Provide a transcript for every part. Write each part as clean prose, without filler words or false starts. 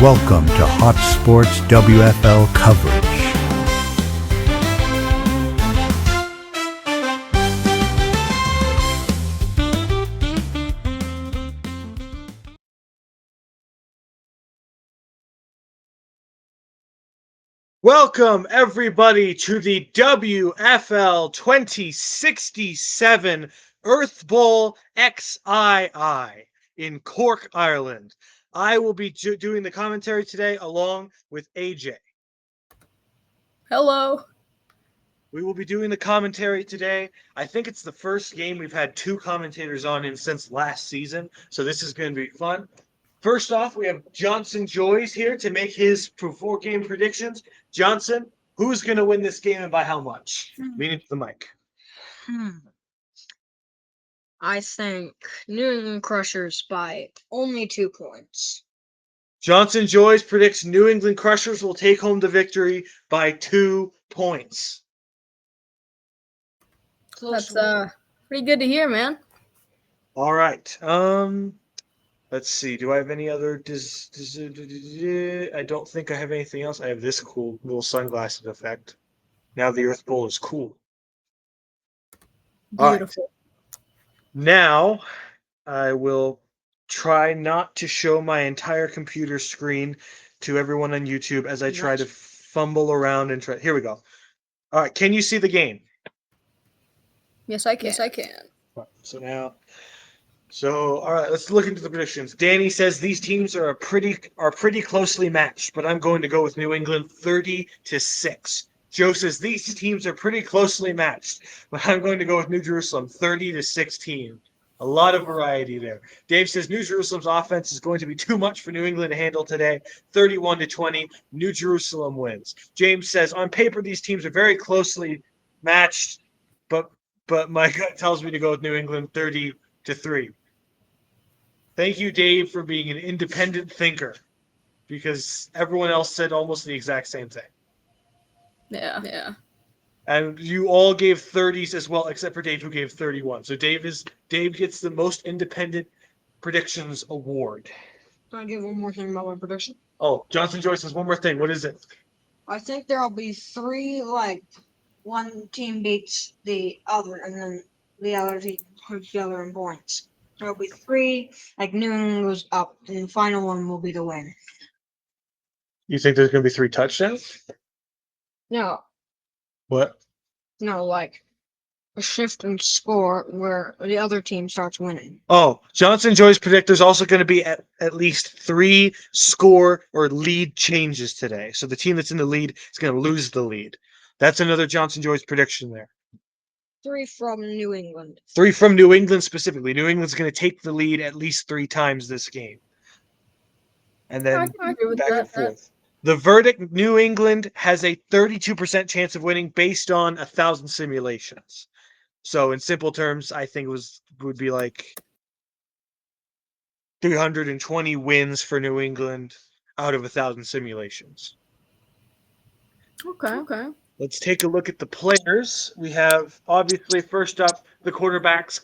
welcome to Hot Sports WFL coverage. Welcome, everybody, to the WFL 2067 Earthbowl XII in Cork, Ireland. I will be doing the commentary today along with AJ. Hello. We will be doing the commentary today. I think it's the first game we've had two commentators on in since last season, so this is going to be fun. First off, we have Johnson Joyce here to make his four-game predictions. Johnson, who's going to win this game and by how much? Meaning to the mic. I think New England Crushers by only 2 points. Johnson Joyce predicts New England Crushers will take home the victory by 2 points. That's pretty good to hear, man. All right. Let's see. Do I have any other? I don't think I have anything else. I have this cool little sunglasses effect. Now the Earth Bowl is cool. Beautiful. Right. Now I will try not to show my entire computer screen to everyone on YouTube as I try to fumble around and try. Here we go. All right. Can you see the game? Yes, I can. Yes, I can. All right, let's look into the predictions. Danny says these teams are pretty closely matched, but I'm going to go with New England 30-6. Joe says these teams are pretty closely matched, but I'm going to go with New Jerusalem 30-16. A lot of variety there. Dave says New Jerusalem's offense is going to be too much for New England to handle today. 31-20. New Jerusalem wins. James says on paper these teams are very closely matched, but my gut tells me to go with New England 30-3. Thank you, Dave, for being an independent thinker, because everyone else said almost the exact same thing. Yeah. And you all gave 30s as well, except for Dave, who gave 31. So Dave gets the most independent predictions award. Can I give one more thing about my prediction? Oh, Johnson Joyce says one more thing. What is it? I think there'll be 3, one team beats the other, and then the other team hurts the other in points. There'll be 3, New England goes up, and the final one will be the win. You think there's going to be 3 touchdowns? No. What? No, a shift in score where the other team starts winning. Oh, Johnson Joyce predict there's also going to be at least 3 score or lead changes today. So the team that's in the lead is going to lose the lead. That's another Johnson Joyce prediction there. 3 from New England. 3 from New England specifically. New England's going to take the lead at least 3 times this game. And then I can agree with back that. and forth. The verdict, New England has a 32% chance of winning based on 1,000 simulations. So in simple terms, I think would be 320 wins for New England out of 1,000 simulations. Okay. Let's take a look at the players. We have, obviously, first up, the quarterbacks,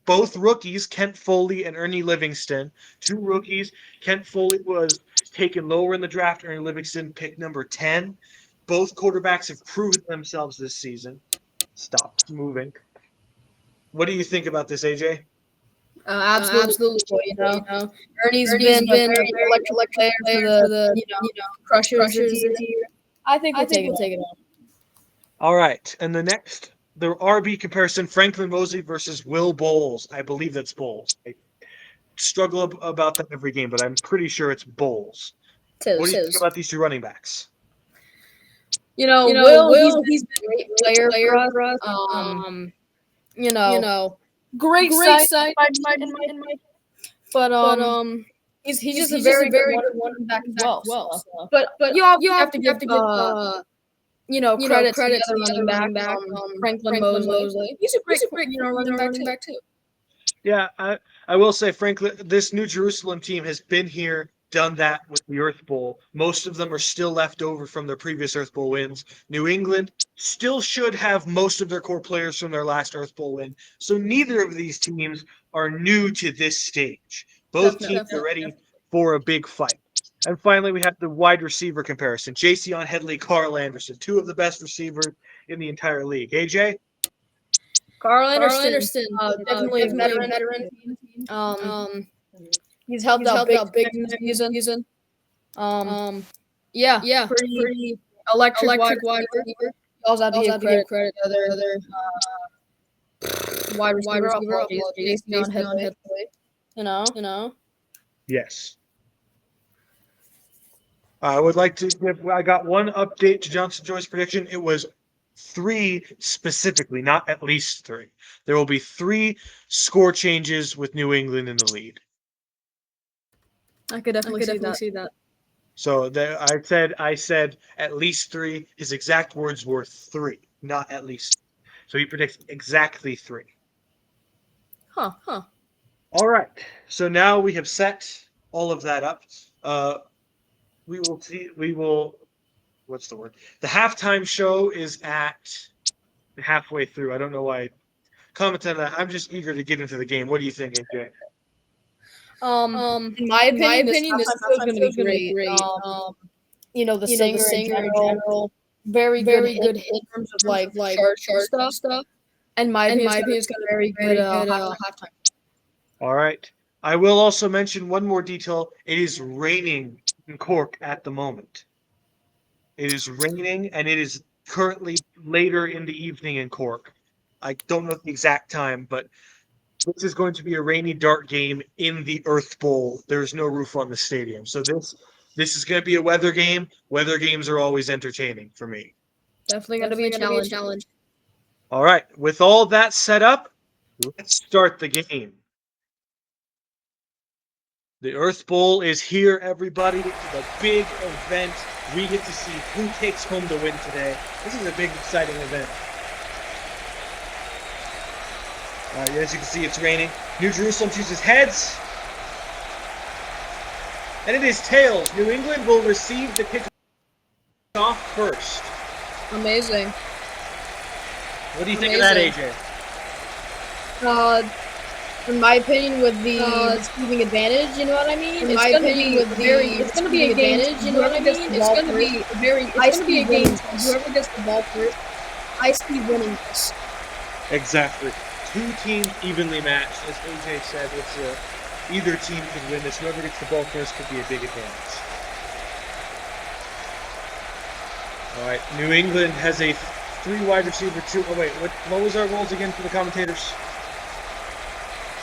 both rookies, Kent Foley and Ernie Livingston. 2 rookies. Kent Foley was taken lower in the draft. Ernie Livingston picked number 10. Both quarterbacks have proven themselves this season. Stop moving. What do you think about this, AJ? Absolutely. Ernie's been a very electric player for the Crushers this year. I think we'll take it on. All right, and the next, the RB comparison, Franklin Mosley versus Will Bowles. I believe that's Bowles. I struggle about that every game, but I'm pretty sure it's Bowles. What do you think about these 2 running backs? Will, he's been a great player for us. Great sight, but he's just a very good running back as well. But you have to give credit to the other running back, Franklin Mosley. He's a great running back too. Yeah, I will say, Franklin, this New Jerusalem team has been here, done that with the Earth Bowl. Most of them are still left over from their previous Earth Bowl wins. New England still should have most of their core players from their last Earth Bowl win. So neither of these teams are new to this stage. Both teams are ready for a big fight. And finally, we have the wide receiver comparison. Jason Headley, Carl Anderson, two of the best receivers in the entire league. AJ? Carl Anderson, definitely a veteran. He's helped out big this season. Yeah, pretty electric wide receiver. Also have to give credit to other wide receiver. Jason Headley. You know. Yes. I would like to give. I got one update to Johnson Joy's prediction. It was 3 specifically, not at least 3. There will be 3 score changes with New England in the lead. I could definitely see that. So I said at least 3. His exact words were 3, not at least. So he predicts exactly 3. Huh. All right. So now we have set all of that up. We will. What's the word? The halftime show is at halfway through. I don't know why. Comment on that. I'm just eager to get into the game. What do you think, AJ? In my opinion, this is going to be great. The singer in general, very good hit in terms of like chart stuff. And my opinion is going to be very good halftime. All right. I will also mention one more detail. It is raining in Cork at the moment. It is raining, and it is currently later in the evening in Cork. I don't know the exact time, but this is going to be a rainy dart game in the Earthbowl. There's no roof on the stadium. So this is going to be a weather game. Weather games are always entertaining for me. Definitely going to be a challenge. All right. With all that set up, let's start the game. The Earthbowl is here, everybody. It's a big event. We get to see who takes home the win today. This is a big, exciting event. As you can see, it's raining. New Jerusalem chooses heads. And it is tails. New England will receive the kickoff first. Amazing. What do you think of that, AJ? In my opinion, with the receiving advantage, you know what I mean? It's going to be a advantage, you know what I mean? It's going to be a game. Whoever gets the ball first, I see winning this. Exactly. 2 teams evenly matched. As AJ said, either team could win this. Whoever gets the ball first could be a big advantage. All right. New England has a 3 wide receiver, 2. Oh, wait. What was our rules again for the commentators?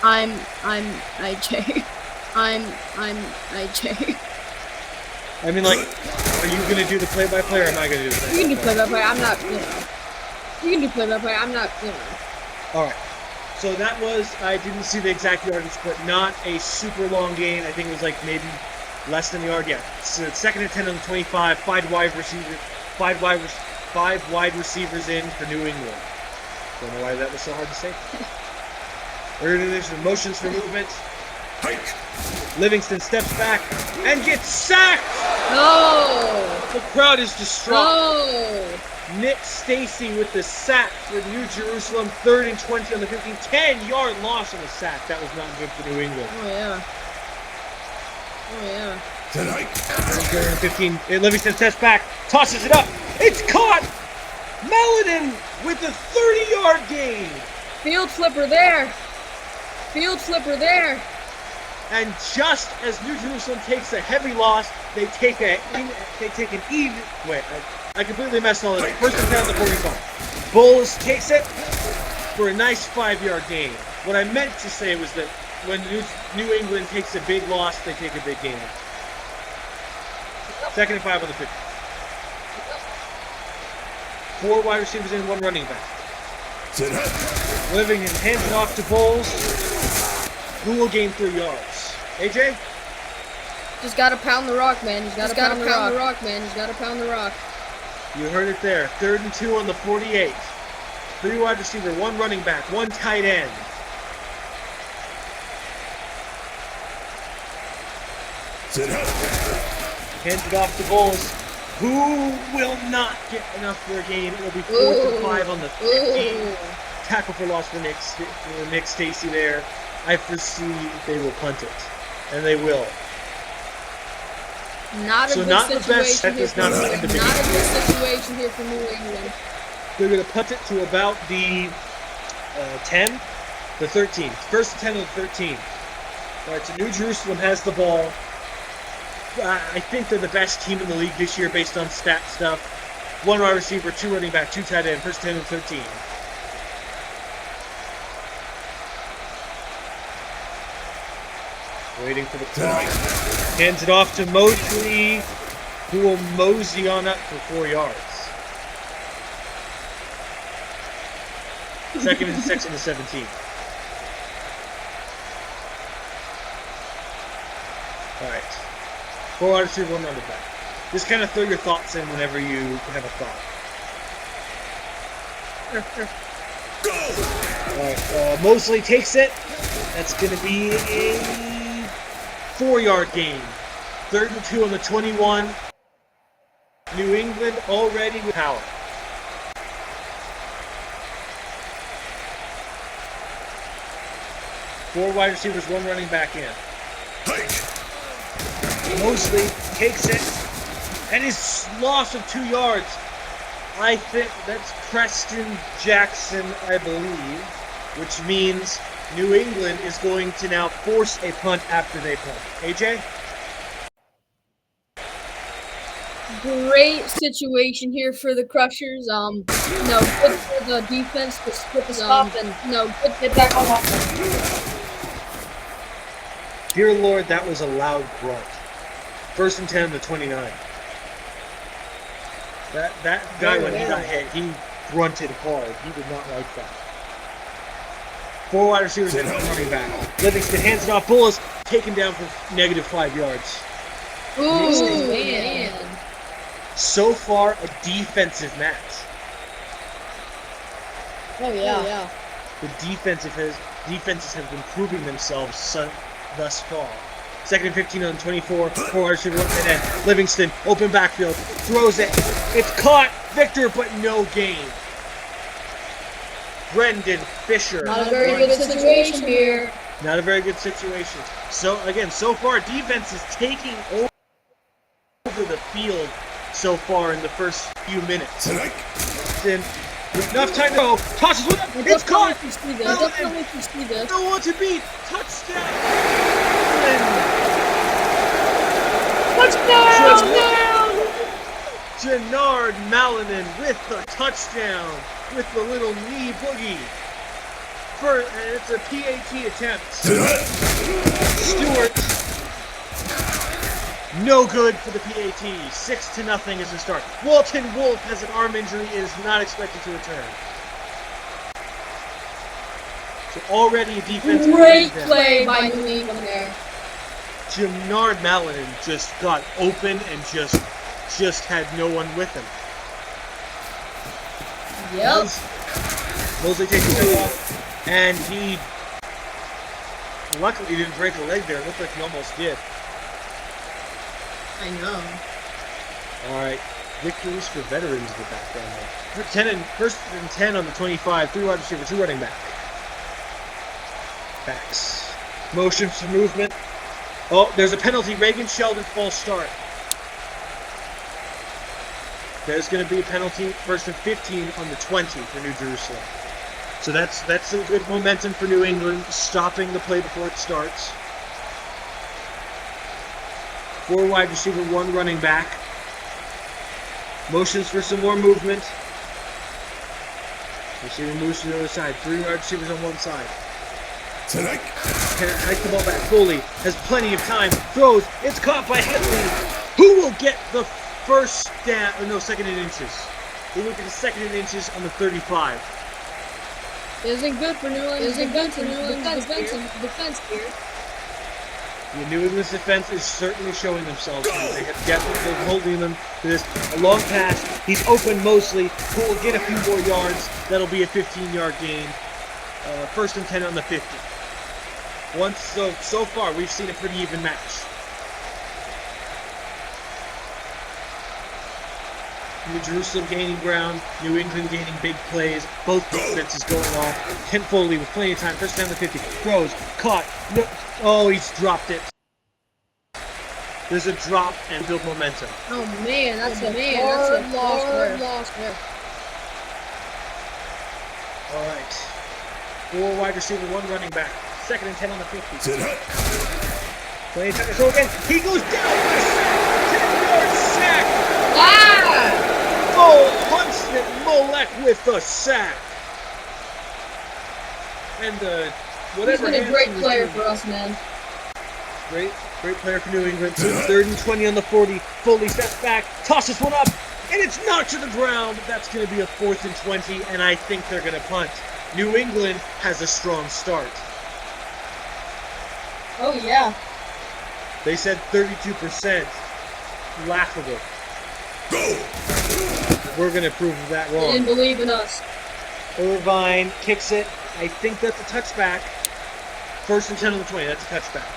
I'm IJ. I'm IJ. I mean, like, are you going to do the play-by-play or am I going to do the play-by-play? You can do play-by-play. I'm not, You can do play-by-play. I'm not, All right. So that was, I didn't see the exact yardage, but not a super long gain. I think it was like maybe less than a yard. Yeah. So 2nd and 10 on the 25. 5 wide receivers in for New England. Don't know why that was so hard to say. We're going to do this motions for movement. Livingston steps back and gets sacked. No. The crowd is distraught. No. Nick Stacy with the sack for New Jerusalem. 3rd and 20 on the 15. 10-yard loss on the sack. That was not good for New England. Oh, yeah. Tonight. 3rd and 15. Livingston steps back. Tosses it up. It's caught. Meladin with the 30-yard gain. Field flipper there. And just as New Jerusalem takes a heavy loss, they take an even. Wait, I completely messed all this up. 1st and 10 on the 45. Bulls takes it for a nice 5-yard gain. What I meant to say was that when New England takes a big loss, they take a big gain. 2nd and 5 on the 50. 4 wide receivers in, 1 running back. Living and hands it off to Bulls, who will gain 3 yards. AJ? Just gotta pound the rock, man. Just gotta pound the rock. You heard it there. 3rd and 2 on the 48. 3 wide receiver, 1 running back, 1 tight end. Hands it off to Bulls, who will not get enough for a gain. It will be 4th and 5 on the 15. Tackle for loss for Nick Stacy there. I foresee they will punt it. And they will. Not a So good not the situation best. That here does not for end the Not a game. good situation here for New England. They're going to punt it to about the 10, the 13. First and 10 of the 13. All right, so New Jerusalem has the ball. I think they're the best team in the league this year based on stat stuff. 1 wide receiver, 2 running back, 2 tight end, first 10 and 13. Waiting for the clock. Hands it off to Mosley, who will mosey on up for 4 yards. Second and 6 and 17. All right. 4 wide receiver, 1 running back. Just kind of throw your thoughts in whenever you have a thought. All right. Mosley takes it. That's going to be a 4-yard gain. 3rd and 2 on the 21. New England already with power. Four wide receivers, 1 running back in. Mosley takes it, and his loss of 2 yards. I think that's Preston Jackson, I believe, which means New England is going to now force a punt after they punt. AJ? Great situation here for the Crushers. Good for the defense to skip a stop and good get back on offense. Dear Lord, that was a loud grunt. 1st and 10 to 29. That guy, when he got hit, he grunted hard. He did not like that. 4 wide receivers and 1 running back. Livingston hands it off. Bullis taken down for -5 yards. Ooh, man. So far, a defensive match. Oh, yeah. The defenses have been proving themselves thus far. 2nd and 15 on 24. 4 wide receiver, 1 tight end. Livingston, open backfield, throws it. It's caught. Victor, but no gain. Brendan Fisher. Not a very good situation here. Not a very good situation. So, again, so far, defense is taking over the field so far in the first few minutes. Then, with enough time to go, tosses with it. It's caught. No one to beat. Touchdown. Touchdown! Jannard Malinan with the touchdown with the little knee boogie. And it's a PAT attempt. Stewart, no good for the PAT. 6-0 is the start. Walton Wolf has an arm injury and is not expected to return. So already a defensive Great play by New England there. Jannard Malinan just got open and just had no one with him. Yep. Mosley takes his head off, and he luckily didn't break a leg there. It looked like he almost did. I know. All right, victories for veterans in the background there. 1st and 10 on the 25. 3 wide receiver, 2 running back. Backs. Motions for movement. Oh, there's a penalty. Reagan Sheldon, false start. There's going to be a penalty. 1st and 15 on the 20 for New Jerusalem. So that's some good momentum for New England, stopping the play before it starts. 4 wide receiver, 1 running back. Motions for some more movement. Receiver moves to the other side. 3 wide receivers on one side. Hikes the ball back. Foley has plenty of time. Throws. It's caught by Headley. Who will get the first down? Oh, no, 2nd and inches. Who will get the 2nd and inches on the 35? Isn't good for New England. Isn't good for New England's defense here. The New England's defense is certainly showing themselves. They have definitely been holding them to this. A long pass. He's open Mosley, who will get a few more yards. That'll be a 15-yard gain. 1st and 10 on the 50. So far, we've seen a pretty even match. New Jerusalem gaining ground, New England gaining big plays, both defenses going off. Kent Foley with plenty of time, 1st down to 50, throws, caught, no, oh, he's dropped it. there's a drop and build momentum. Oh man, that's a hard loss there. All right. 4 wide receiver, 1 running back. 2nd and 10 on the 50. Plenty of time to throw again. He goes down for a sack. 10-yard sack. Ah! Oh, Huntsman Molek with the sack. And whatever. He's been a great player for us, man. Great player for New England. 3rd and 20 on the 40. Foley steps back, tosses one up, and it's knocked to the ground. That's going to be a 4th and 20, and I think they're going to punt. New England has a strong start. Oh yeah. They said 32%. Laughable. We're going to prove that They wrong. didn't believe in us. Irvine kicks it. I think that's a touchback. 1st and 10 on the 20. That's a touchback.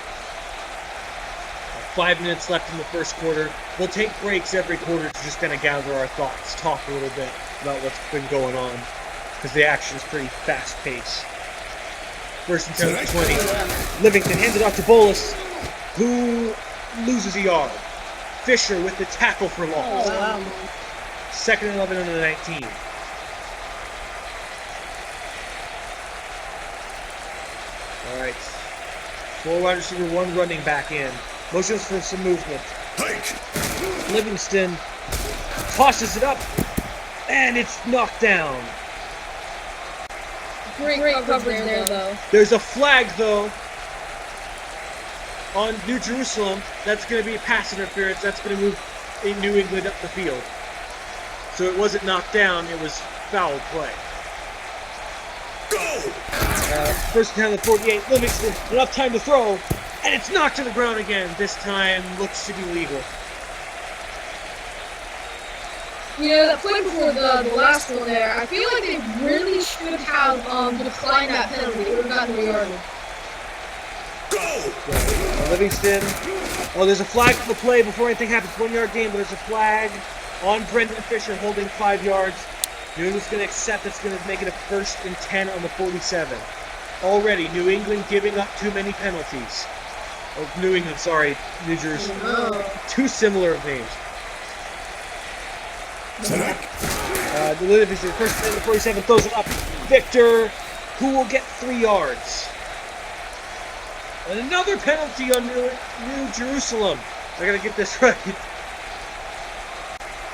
5 minutes left in the first quarter. We'll take breaks every quarter to just kind of gather our thoughts, talk a little bit about what's been going on, because the action is pretty fast-paced. 1st and 10 on the 20. Livingston hands it off to Bolus, who loses a yard. Fisher with the tackle for loss. Oh wow. 2nd and 11 on the 19. All right. 4 wide receiver, 1 running back in. Motions for some movement. Livingston tosses it up, and it's knocked down. Great coverage there, though. There's a flag, though, on New Jerusalem. That's going to be pass interference. That's going to move in New England up the field. So it wasn't knocked down. It was foul play. Go! 1st and 10 on the 48. Livingston, enough time to throw. And it's knocked to the ground again. This time looks to be legal. You know, that play before the last one there, I feel like they really should have declined that penalty. It would have gotten a yard. Go! Livingston. Oh, there's a flag for the play before anything happens. 1-yard game, but there's a flag on Brendan Fisher holding 5 yards. New England's going to accept. It's going to make it a 1st and 10 on the 47. Already, New England giving up too many penalties. Oh, New England, sorry, New Jersey. Oh. 2 similar names. The Livingston, 1st and 10 on the 47, throws it up. Victor, who will get 3 yards. And another penalty on New Jerusalem. I gotta get this right.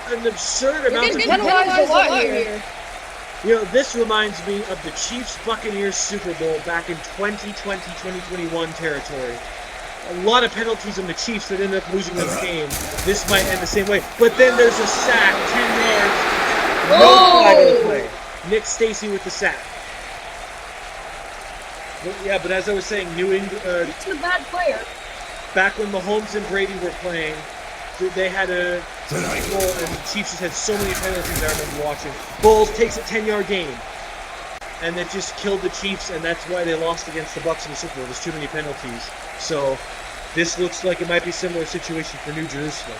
An absurd amount of penalized a lot here. You know, this reminds me of the Chiefs-Buccaneers Super Bowl back in 2020-2021 territory. A lot of penalties on the Chiefs that ended up losing this game. This might end the same way. But then there's a sack, 10 yards. No flag on the play. Nick Stacy with the sack. But, yeah, but as I was saying, New England... He's a bad player. Back when Mahomes and Brady were playing, they had a Super Bowl, and the Chiefs just had so many penalties I remember watching. Bulls takes a 10-yard gain, and that just killed the Chiefs, and that's why they lost against the Bucs in the Super Bowl. There's too many penalties. So this looks like it might be a similar situation for New Jerusalem.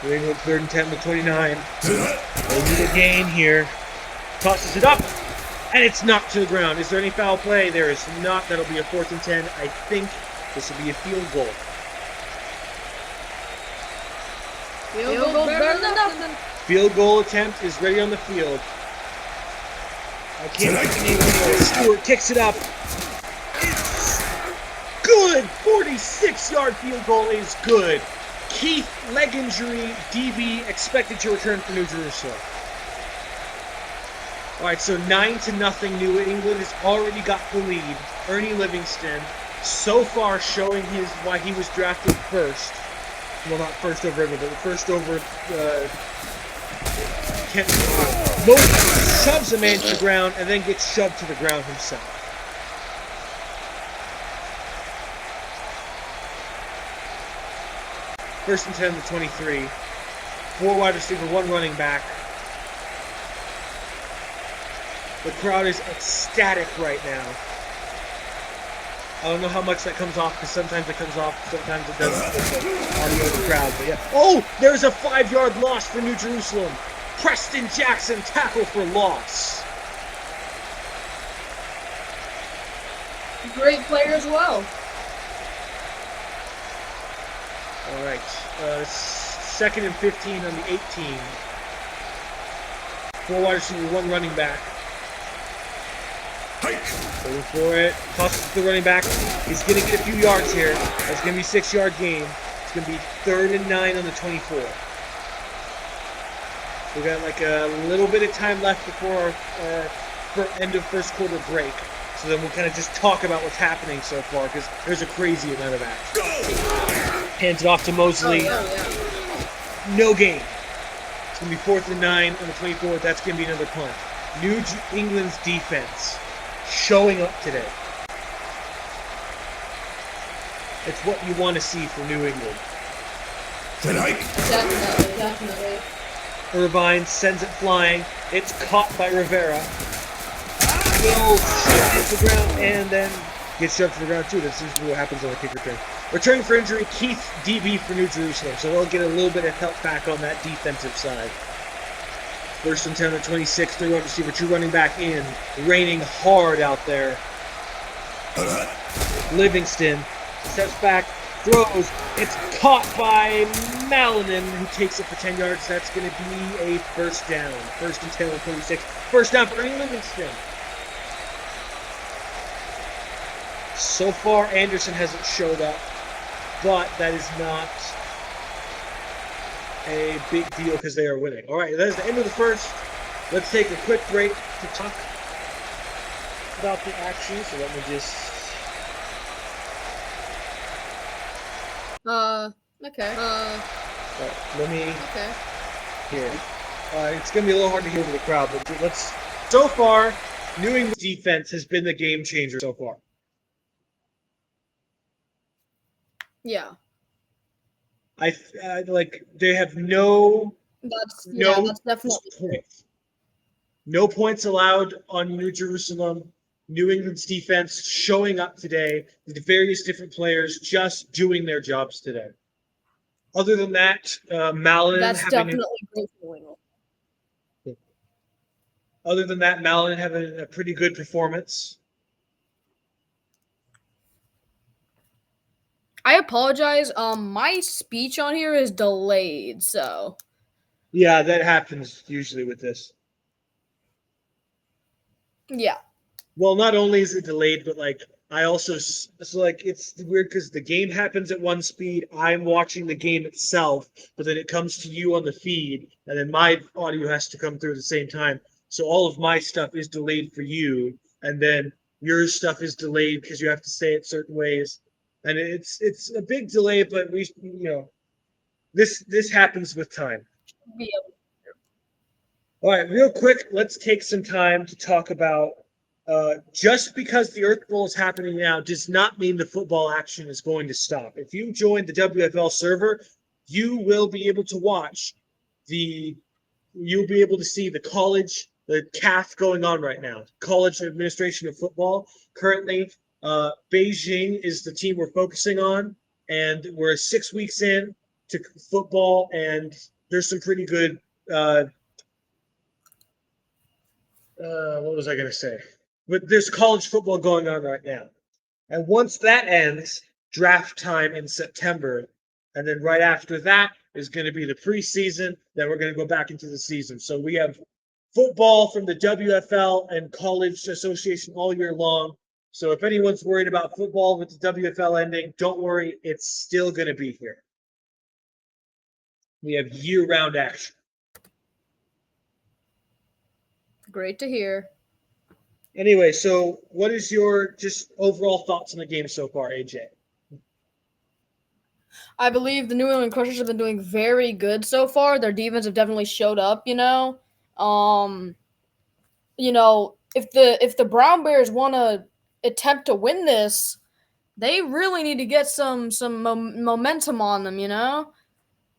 New England 3rd and 10 to 29. They need a gain here. Tosses it up, and it's knocked to the ground. Is there any foul play? There is not. That'll be a 4th and 10. I think this will be a field goal. Field goal better than nothing. Field goal attempt is ready on the field. I can't make the name anymore. Stewart kicks it up. It's good. 46-yard field goal is good. Keith, leg injury, DB expected to return for New Jerusalem. All right, so 9-0. New England has already got the lead. Ernie Livingston, so far showing why he was drafted first. Well, not first over everyone, but first over Kent. Moses shoves a man to the ground and then gets shoved to the ground himself. First and 10 to 23. 4 wide receiver, 1 running back. The crowd is ecstatic right now. I don't know how much that comes off, because sometimes it comes off, sometimes it doesn't. Audio of the crowd, but yeah. Oh, there's a 5-yard loss for New Jerusalem. Preston Jackson tackle for loss. Great player as well. All right. 2nd and 15 on the 18. 4 wide receiver, 1 running back. Going for it. Tosses to the running back. He's going to get a few yards here. It's going to be a 6-yard game. It's going to be 3rd and 9 on the 24. We got like a little bit of time left before our end of first quarter break. So then we'll kind of just talk about what's happening so far because there's a crazy amount of action. Hands it off to Mosley. No gain. It's going to be 4th and 9 on the 24. That's going to be another punt. New England's defense showing up today. It's what you want to see from New England. Definitely. Irvine sends it flying. It's caught by Rivera. Will shove it to the ground and then gets shoved to the ground too. That's usually what happens on a kick return. Returning for injury, Keith DB for New Jerusalem. So they'll get a little bit of help back on that defensive side. 1st and 10 on the 26, 3 wide receiver, 2 running back in. Raining hard out there. Livingston steps back, throws. It's caught by Malinan, who takes it for 10 yards. That's going to be a first down. 1st and 10 on 26. First down for Livingston. So far, Anderson hasn't showed up, but that is not a big deal because they are winning. All right, that is the end of the first. Let's take a quick break to talk about the action. So let me just... Okay. let me... Okay. Here. It's going to be a little hard to hear over the crowd, but let's... So far, New England's defense has been the game changer so far. Yeah. Like they have no That's definitely points. No points allowed on New Jerusalem. New England's defense showing up today. The various different players just doing their jobs today. Other than that, Malin that's having definitely great for New England. other than that, Malin having a pretty good performance. I apologize. My speech on here is delayed, so Yeah, that happens usually with this. yeah. Well, not only is it delayed, but like I also like it's weird because the game happens at one speed. I'm watching the game itself, but then it comes to you on the feed, and then my audio has to come through at the same time. So all of my stuff is delayed for you, and then your stuff is delayed because you have to say it certain ways, and it's a big delay. But this happens with time. All right, real quick, let's take some time to talk about. Just because the Earthbowl is happening now does not mean the football action is going to stop. If you join the WFL server, you will be able to watch you'll be able to see the CAF going on right now. College Administration of Football. Currently, Beijing is the team we're focusing on, and we're 6 weeks in to football, and there's some pretty good, what was I going to say? But there's college football going on right now. And once that ends, draft time in September. And then right after that is going to be the preseason. Then we're going to go back into the season. So we have football from the WFL and College Association all year long. So if anyone's worried about football with the WFL ending, don't worry. It's still going to be here. We have year-round action. Great to hear. Anyway, so what is your just overall thoughts on the game so far, AJ? I believe the New England Crushers have been doing very good so far. Their defense have definitely showed up, if the Brown Bears want to attempt to win this, they really need to get some momentum on them,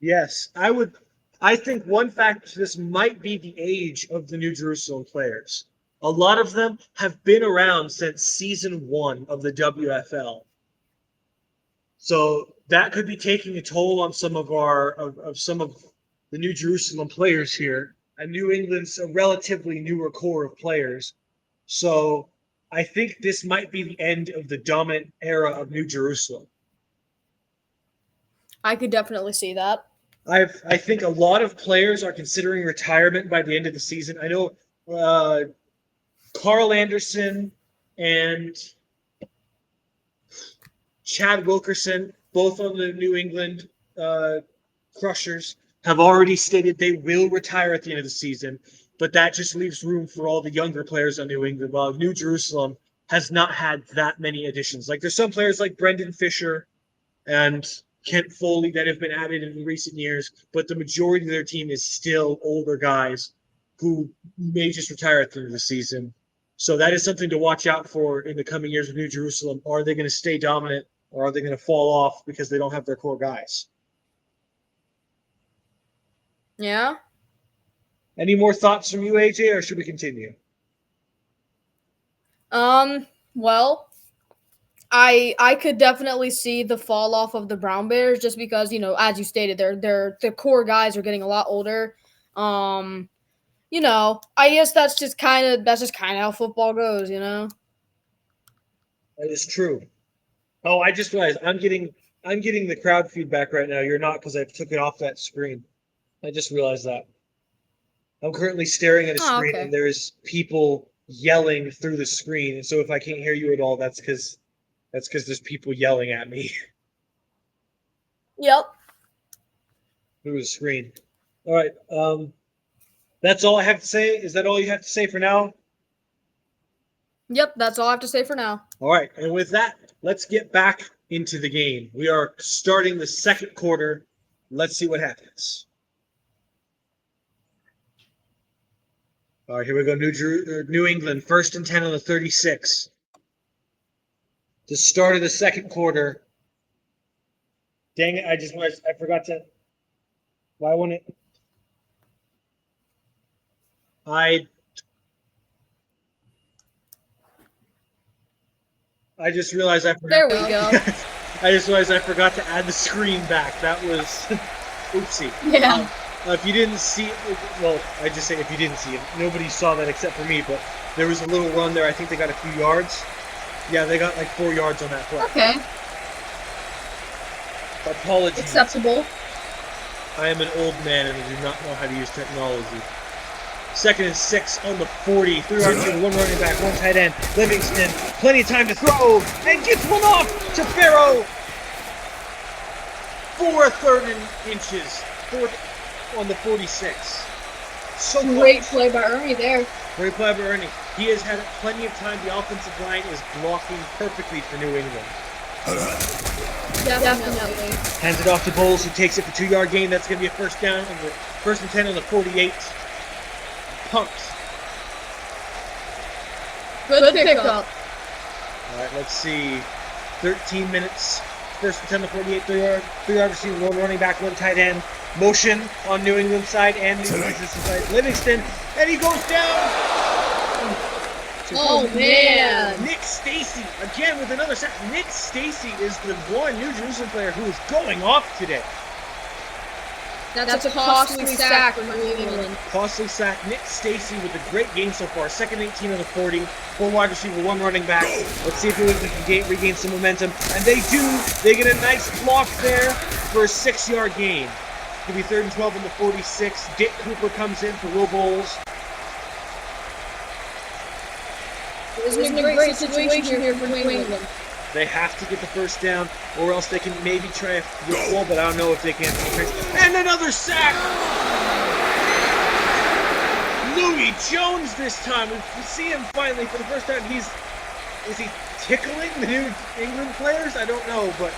Yes, I think one factor to this might be the age of the New Jerusalem players. A lot of them have been around since season 1 of the WFL. So that could be taking a toll on some of the New Jerusalem players here. And New England's a relatively newer core of players. So I think this might be the end of the dominant era of New Jerusalem. I could definitely see that. I think a lot of players are considering retirement by the end of the season. I know Carl Anderson and Chad Wilkerson, both on the New England Crushers, have already stated they will retire at the end of the season, but that just leaves room for all the younger players on New England, while New Jerusalem has not had that many additions. Like there's some players like Brendan Fisher and Kent Foley that have been added in recent years, but the majority of their team is still older guys who may just retire at the end of the season. So that is something to watch out for in the coming years with New Jerusalem. Are they going to stay dominant, or are they going to fall off because they don't have their core guys? Yeah. Any more thoughts from you, AJ, or should we continue? Well, I could definitely see the fall off of the Brown Bears just because, as you stated, their core guys are getting a lot older. I guess that's just kind of how football goes, That is true. Oh, I just realized I'm getting the crowd feedback right now. You're not, because I took it off that screen. I just realized that. I'm currently staring at a screen, okay. and there's people yelling through the screen. And so if I can't hear you at all, that's because there's people yelling at me Yep. through the screen. All right. That's all I have to say. Is that all you have to say for now? Yep, that's all I have to say for now. All right. And with that, let's get back into the game. We are starting the second quarter. Let's see what happens. All right, here we go. New England, 1st and 10 on the 36. The start of the second quarter. Dang it, I forgot to. Why won't it? I just realized I forgot. There we go. I just realized I forgot to add the screen back. That was oopsie. Yeah. If you didn't see it, well, I just say if you didn't see it, nobody saw that except for me, but there was a little run there. I think they got a few yards. Yeah, they got like 4 yards on that play. Okay. Apologies. Acceptable. I am an old man and I do not know how to use technology. 2nd and 6 on the 40. 3 yards to one running back, one tight end. Livingston, plenty of time to throw, and gets one off to Farrow for a 3rd and inches. 4th on the 46. So Great play by Ernie there. Great play by Ernie. He has had plenty of time. The offensive line is blocking perfectly for New England. Definitely. Hands it off to Bowles, who takes it for 2-yard gain. That's going to be a first down on the 1st and 10 on the 48. Pumped. Good pickup. All right, let's see. 13 minutes. 1st and 10 on the 48. 3-yard receiver, one running back, one tight end. Motion on New England side and New England side. Livingston, and he goes down. Oh man! Nick Stacy again with another sack. Nick Stacy is the one New Jerusalem player who is going off today. That's a costly sack for New England. Costly sack. Nick Stacy with a great game so far. 2nd 18 on the 40. 4 wide receiver, 1 running back. Let's see if New England can regain some momentum. And they do. They get a nice block there for a 6-yard gain. It's going to be 3rd and 12 on the 46. Dick Cooper comes in for Will Bowles. This is a great situation here for New England. They have to get the first down, or else they can maybe try a field goal, but I don't know if they can. And another sack! Louis Jones this time. We see him finally for the first time. Is he tickling the New England players? I don't know, but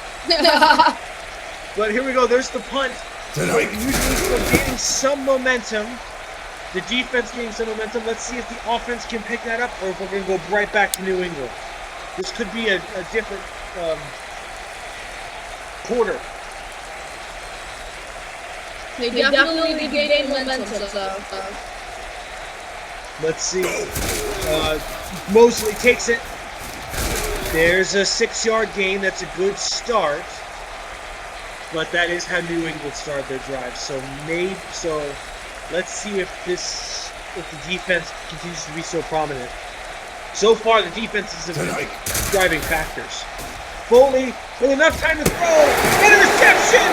but here we go. There's the punt. Usually still gaining some momentum. The defense getting some momentum. Let's see if the offense can pick that up, or if we're going to go right back to New England. This could be a different quarter. They definitely need to gain momentum, so. Let's see. Mosley takes it. There's a 6-yard gain. That's a good start. But that is how New England started their drive. So let's see if the defense continues to be so prominent. So far, the defense is the driving factors. Foley with enough time to throw. Interception!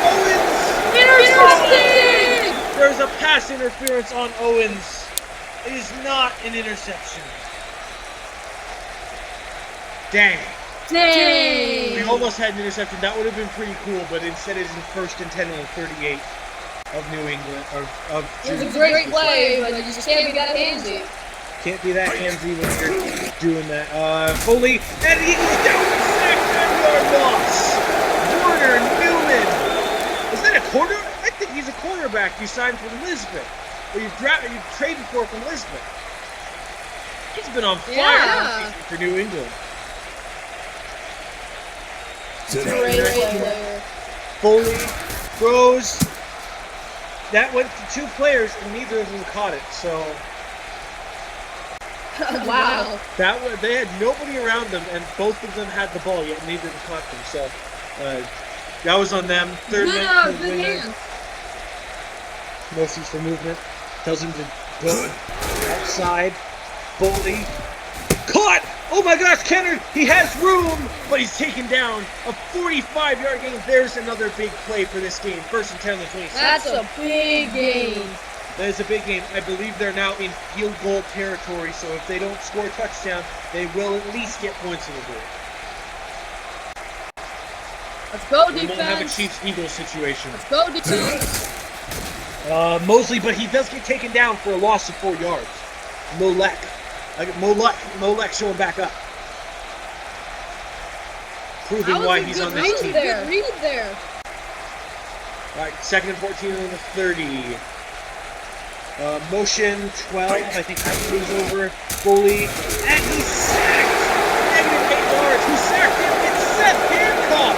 Owens! Intercepted! There's a pass interference on Owens. It is not an interception. Dang. We almost had an interception. That would have been pretty cool, but instead it's in 1st and 10 on the 38 of New England. It was a great play, but you just can't be that handsy. Can't be that handsy when you're doing that. Foley, and he goes down with a sack, 9-yard loss. Warner Newman. Is that a corner? I think he's a cornerback you signed from Lisbon. Or you traded for from Lisbon. He's been on fire for New England. Great player. Foley throws. That went to 2 players, and neither of them caught it. So Wow. they had nobody around them, and both of them had the ball, yet neither of them caught them. So that was on them. Third man. Good hands. Motions for movement. Tells him to go outside. Foley caught. Oh my gosh, Kennard, he has room, but he's taken down. A 45-yard gain. There's another big play for this game. 1st and 10 on the 26. That's a big game. That is a big game. I believe they're now in field goal territory, so if they don't score a touchdown, they will at least get points on the board. Let's go, We defense. won't have a Chiefs-Eagles situation. Let's go, defense. Mosley, but he does get taken down for a loss of 4 yards. Molek showing back up. Proving why he's on this team. Good read there. All right, 2nd and 14 on the 30. Motion 12. I think that moves over. Foley, and he's sacked. -8 yards. Who sacked him? It's Seth Hancock.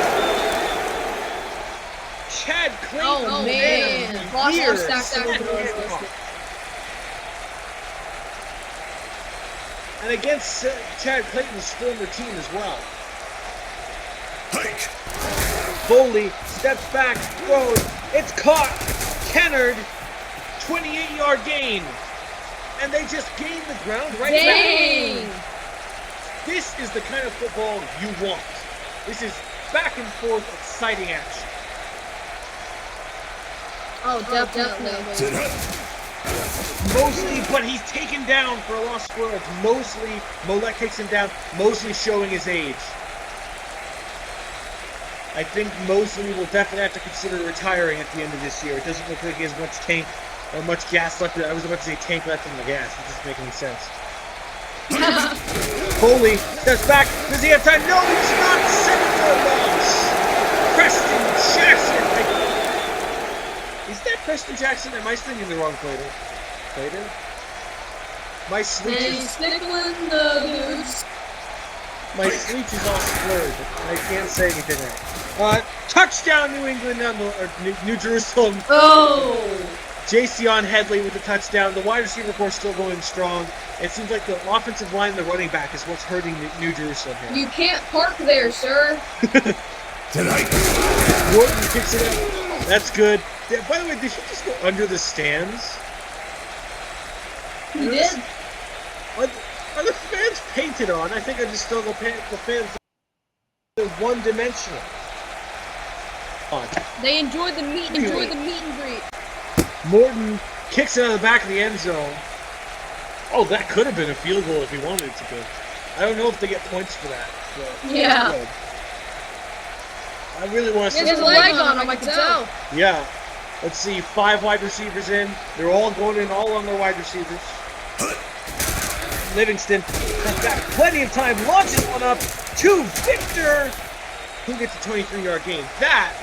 Chad Clayton. Oh, man. Lost Here. Seth Hancock. And against Chad Clayton's former team as well. Foley steps back, throws. It's caught. Kennard, 28-yard gain. And they just gained the ground right back. This is the kind of football you want. This is back and forth, exciting action. Oh, definitely. Mosley, but he's taken down for a loss of 4 yards. Molek takes him down. Mosley showing his age. I think Mosley will definitely have to consider retiring at the end of this year. It doesn't look like he has much tank or much gas left. I was about to say tank left in the gas. It doesn't make any sense. Foley steps back. Does he have time? No, he does not. 7-yard loss. Preston Jackson. Is that Preston Jackson? Am I thinking the wrong player? My sleep is... My sleep is all slurred. I can't say anything right. Touchdown, New England, New Jerusalem. Oh! Jason Headley with the touchdown. The wide receiver core still going strong. It seems like the offensive line and the running back is what's hurting New Jerusalem here. You can't park there, sir. Norton kicks it out. That's good. By the way, did he just go under the stands? He did. Are the fans painted on? I think I just saw the fans. They're one-dimensional. They enjoyed the meet and greet. Morton kicks it out of the back of the end zone. Oh, that could have been a field goal if he wanted it to be. I don't know if they get points for that. But yeah. Good. I really want to see. He has a leg on him, I can tell. Yeah. Let's see, 5 wide receivers in. They're all going in, all on their wide receivers. Livingston has got plenty of time, launches one up to Victor, who gets a 23-yard gain. That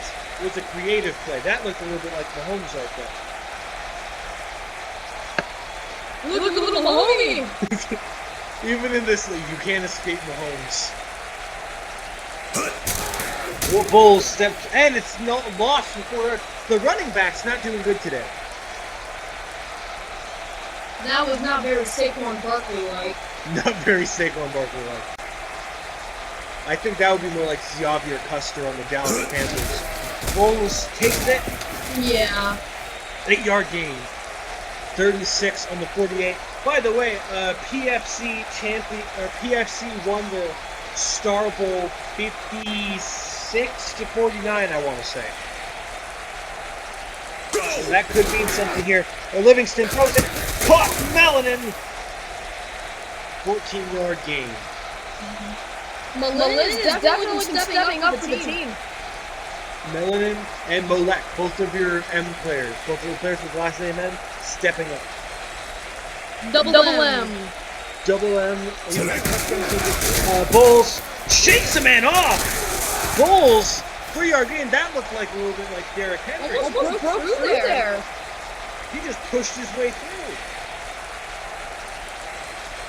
was a creative play. That looked a little bit like Mahomes right there. Look at the little homie. Even in this league, you can't escape Mahomes. Bulls stepped, and it's no loss before the running back's not doing good today. That was not very Saquon Barkley-like. Not very Saquon Barkley-like. I think that would be more like Xavier Custer on the Dallas Panthers. Bulls takes it. Yeah. 8-yard gain. 36 on the 48. By the way, PFC won the Star Bowl 56 to 49, I want to say. So that could mean something here. Livingston throws it. Caught Melanin. 14-yard gain. Malin is definitely stepping up for the team. Melanin and Molek, both of your M players, both of the players with last name M, stepping up. Double M. Double M. Bulls shakes a man off. Bulls 3-yard gain. That looked like a little bit like Derrick Henry. Almost broke through there. He just pushed his way through.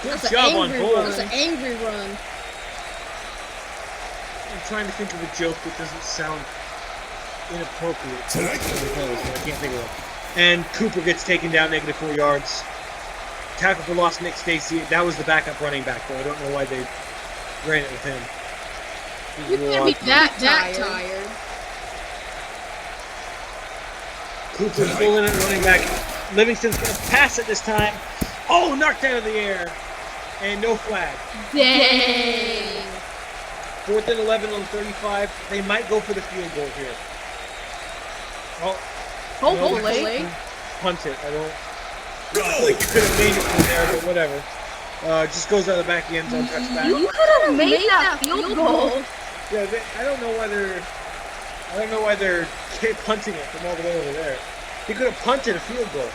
Good That's job on Bulls. That's an angry run. I'm trying to think of a joke that doesn't sound inappropriate. I can't think of it. And Cooper gets taken down -4 yards. Tackle for loss, Nick Stacy. That was the backup running back, though. I don't know why they ran it with him. You can't be that tired. Cooper's pulling it, running back. Livingston's going to pass it this time. Oh, knocked out of the air. And no flag. Dang. 4th and 11 on 35. They might go for the field goal here. Oh, Hopefully. Punt it. I don't think you could have made it from there, but whatever. Just goes out of the back of the end zone, touchback. You could have made that field goal. Yeah, I don't know why they're punting it from all the way over there. He could have punted a field goal.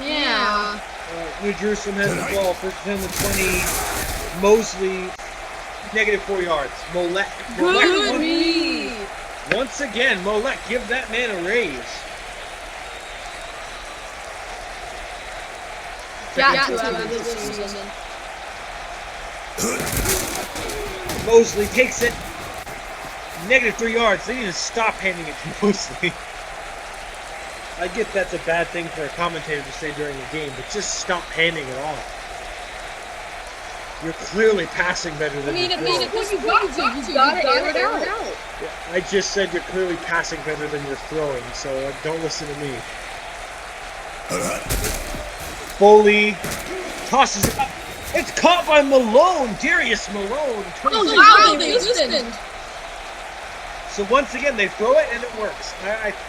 Yeah. New Jerusalem has the ball. 1st and 20. Mosley, -4 yards. Molek. Good read. Once again, Molek, give that man a raise. Mosley takes it. -3 yards. They need to stop handing it to Mosley. I get that's a bad thing for a commentator to say during a game, but just stop handing it off. You're clearly passing better than you're throwing. You got to air it out. Yeah, I just said you're clearly passing better than you're throwing, so don't listen to me. Foley tosses it up. It's caught by Malone, Darius Malone. Oh, wow, they listened. So once again, they throw it and it works.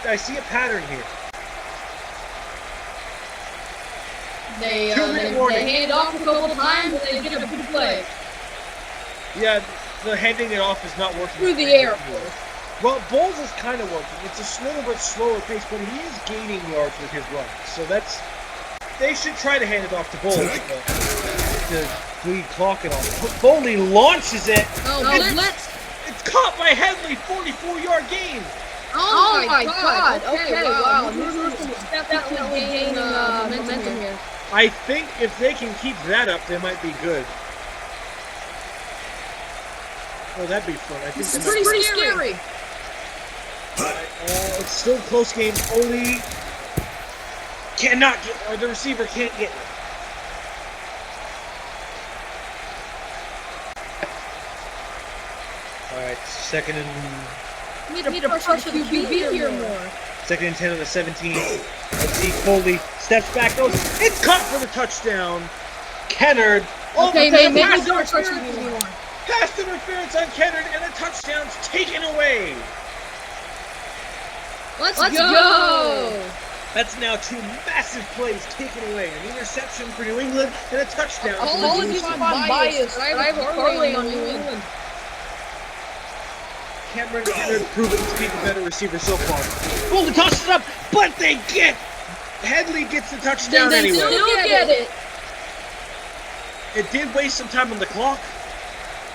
I see a pattern here. They hand it off a couple of times and they get a big play. Yeah, the handing it off is not working. Through the air. Well, Bowles is kind of working. It's a little bit slower pace, but he is gaining yards with his run. So they should try to hand it off to Bowles to bleed clock it off. Foley launches it. It's caught by Headley, 44-yard gain. Oh my God. Okay, wow. Definitely gaining momentum here. I think if they can keep that up, they might be good. Oh, that'd be fun. I think it's pretty scary. It's still a close game. Foley cannot get, or the receiver can't get it. All right, second and. Need to pressure the QB here more. 2nd and 10 on the 17. Let's see, Foley steps back, goes. It's caught for the touchdown. Kennard. Okay, maybe don't touch it anymore. Pass interference on Kennard, and the touchdown's taken away. Let's go. That's now 2 massive plays taken away. An interception for New England and a touchdown for New Apologies for my bias. I have a parlay on New England. Cameron Kennard proven to be the better receiver so far. Foley tosses it up, but they get. Headley gets the touchdown anyway. They still get it. It did waste some time on the clock.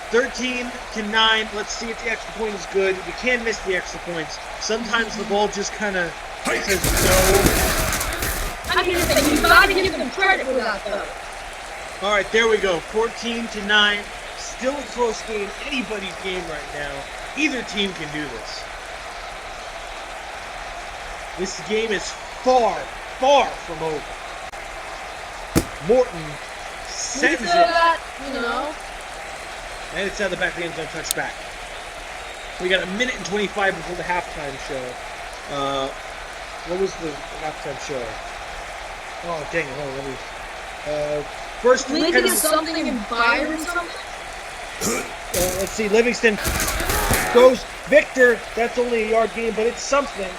13 to 9. Let's see if the extra point is good. You can miss the extra points. Sometimes the ball just kind of says no. I mean, you gotta give them credit for that, though. All right, there we go. 14 to 9. Still a close game. Anybody's game right now. Either team can do this. This game is far, far from over. Morton sends it. And it's out of the back of the end zone, touchback. We got 1 minute and 25 before the halftime show. What was the halftime show? Oh, dang it. Hold on, let me... First Lincoln is something in fire or something. let's see, Livingston goes Victor. That's only a yard gain, but it's something.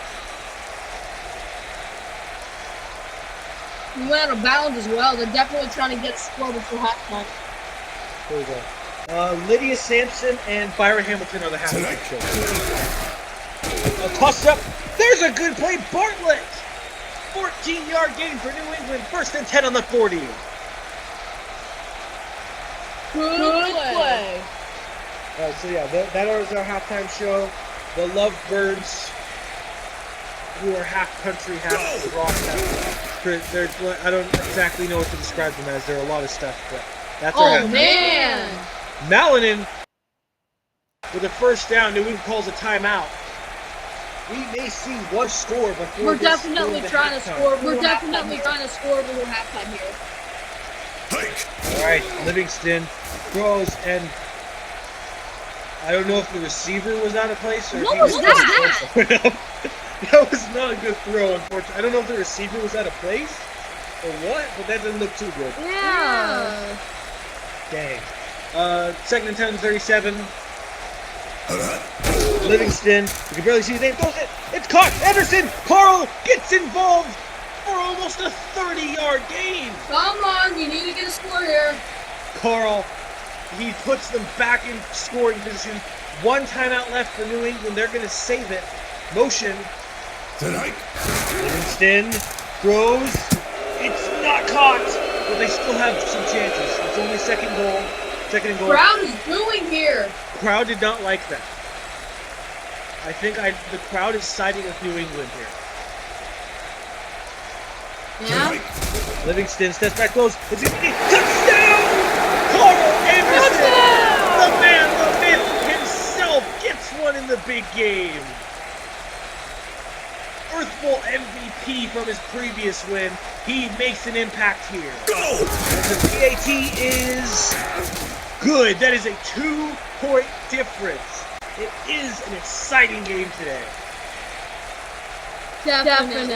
We went out of bounds as well. They're definitely trying to get a score before halftime. There we go. Lydia Sampson and Byron Hamilton are the halftime show. A toss up. There's a good play, Bartlett. 14-yard gain for New England. 1st and 10 on the 40. Good play. So yeah, that is our halftime show. The Lovebirds, who are half country, half rock. I don't exactly know what to describe them as. There are a lot of stuff, but that's our halftime. Oh man! Malinan with a first down. New England calls a timeout. We may see one score before We're definitely trying to score. We're definitely trying to score before halftime here. All right, Livingston throws, and I don't know if the receiver was out of place or. What was that? That was not a good throw, unfortunately. I don't know if the receiver was out of place or what, but that didn't look too good. Yeah. Dang. 2nd and 10, 37. Livingston, you can barely see his name, throws it. It's caught. Anderson, Carl gets involved for almost a 30-yard gain. Come on, we need to get a score here. Carl, he puts them back in scoring position. 1 timeout left for New England. They're going to save it. Motion. Livingston throws. It's not caught, but they still have some chances. It's only second and goal. Crowd is booing here. Crowd did not like that. I think the crowd is siding with New England here. Yeah. Livingston steps back close. It's a touchdown! Carl Anderson, the man, the myth himself, gets one in the big game. Earthbowl MVP from his previous win. He makes an impact here. Go! The PAT is good. That is a 2-point difference. It is an exciting game today. Definitely.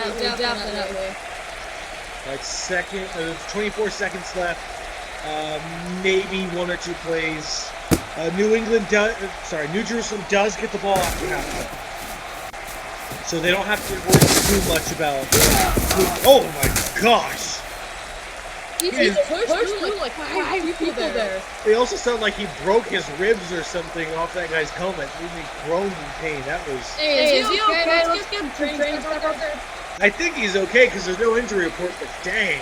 Like there's 24 seconds left. Maybe 1 or 2 plays. New Jerusalem does get the ball after halftime. So they don't have to worry too much about. Oh my gosh! He just pushed through like 5 people there. It also sounded like he broke his ribs or something off that guy's helmet. He groaned in pain. That was. Hey, is he okay? Let's get him training stuff out there. I think he's okay because there's no injury report. But dang,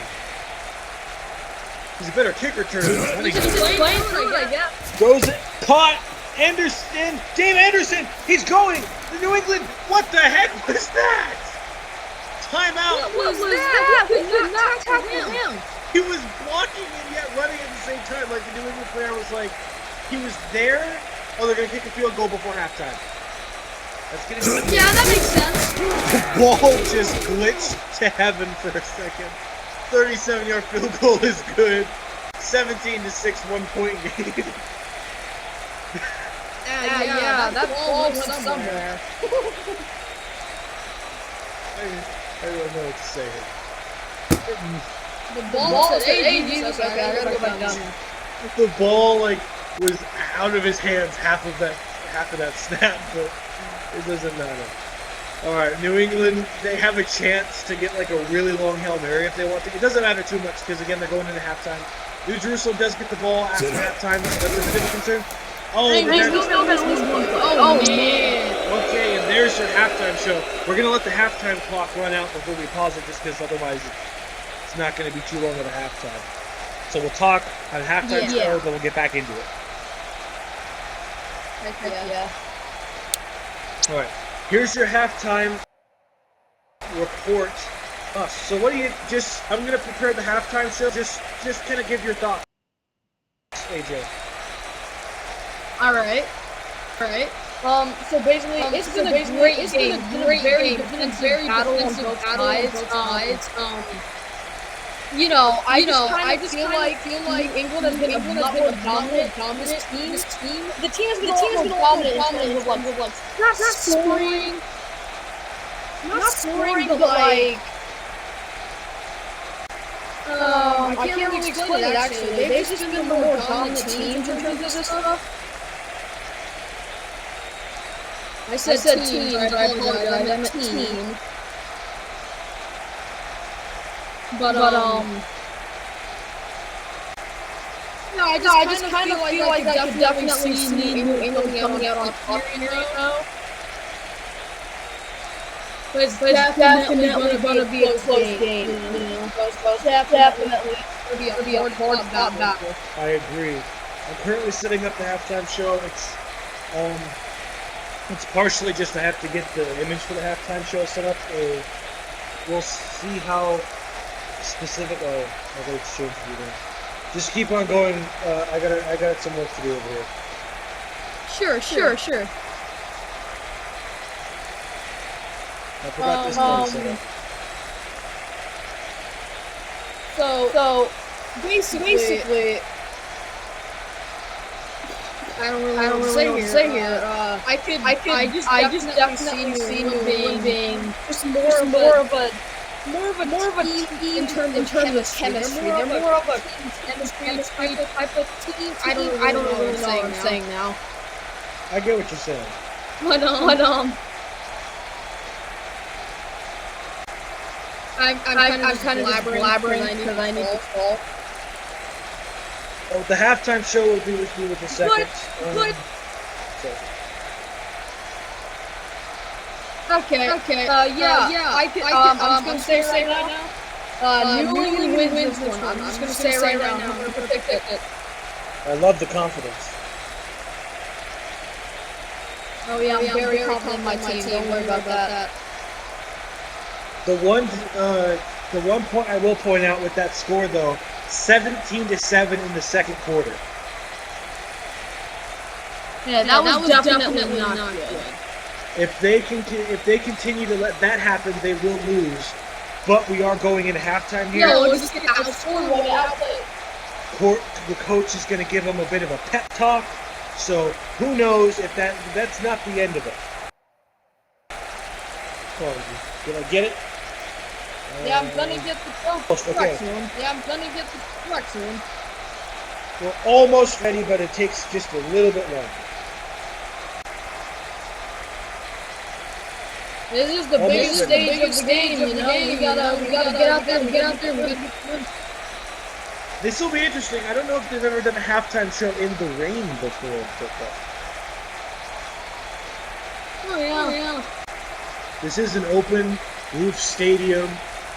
he's a better kick returner. He's just playing through it, I guess. Throws it, caught. Anderson, Dave Anderson, he's going. The New England. What the heck was that? Timeout. What was that? We could not tackle him. He was blocking and yet running at the same time. Like the New England player was like, he was there. Oh, they're gonna kick a field goal before halftime. That's getting. Yeah, that makes sense. The ball just glitched to heaven for a second. 37-yard field goal is good. 17-6, 1-point game. Yeah, that ball went somewhere. I don't know what to say here. The ball said, hey, Jesus, okay, I gotta go back down here. The ball was out of his hands half of that snap, but it doesn't matter. All right, New England, they have a chance to get a really long Hail Mary if they want to. It doesn't matter too much because again they're going into halftime. New Jerusalem does get the ball after halftime. That's a bit of concern. Oh, man. Okay, and there's your halftime show. We're gonna let the halftime clock run out before we pause it, just because otherwise it's not gonna be too long of a halftime. So we'll talk on halftime show, then we'll get back into it. Yeah. All right, here's your halftime report. So what do you I'm gonna prepare the halftime show. Just kind of give your thoughts, AJ. All right. So basically, it's been a great game. It's been a very defensive battle on both sides. I just feel like England has been a lot more dominant team. The team has been a lot more dominant in terms of not scoring, but I can't really explain it, actually. They've just been the more dominant teams in terms of this stuff. I said teams, I apologize, I meant team. But, no, I just kind of feel like I could definitely see New England coming out on top here, you know? But it's definitely gonna be a close game, you know? Definitely gonna be a hard battle. I agree. I'm currently setting up the halftime show. It's partially just I have to get the image for the halftime show set up. We'll see how specific. Oh, I gotta exchange with you. Just keep on going. I got some work to do over here. Sure. I forgot this one set up. So basically, I don't really know what to say here. I just definitely see New England being just more of a team in terms of chemistry. They're more of a chemistry type of team. I don't know what I'm saying now. I get what you're saying. But I'm kind of elaborating because I need to fall. Oh, the halftime show will be with you with a second. Okay. Yeah. I'm just gonna say right now. New England wins this one. I'm just gonna say right now. I'm gonna predict it. I love the confidence. Oh yeah, I'm very confident in my team. Don't worry about that. The one point I will point out with that score though, 17-7 in the second quarter. Yeah, that was definitely not good. If they continue to let that happen, they will lose. But we are going into halftime here. Yeah, we're just gonna outscore what outplay. The coach is going to give them a bit of a pep talk. So who knows if that's not the end of it. Did I get it? Yeah, I'm gonna get the correct soon. Yeah, I'm gonna get the correct soon. We're almost ready, but it takes just a little bit longer. This is the biggest stage of the game, you know? We gotta get out there and get out there and win. This will be interesting. I don't know if they've ever done a halftime show in the rain before in football. Oh yeah. This is an open roof stadium,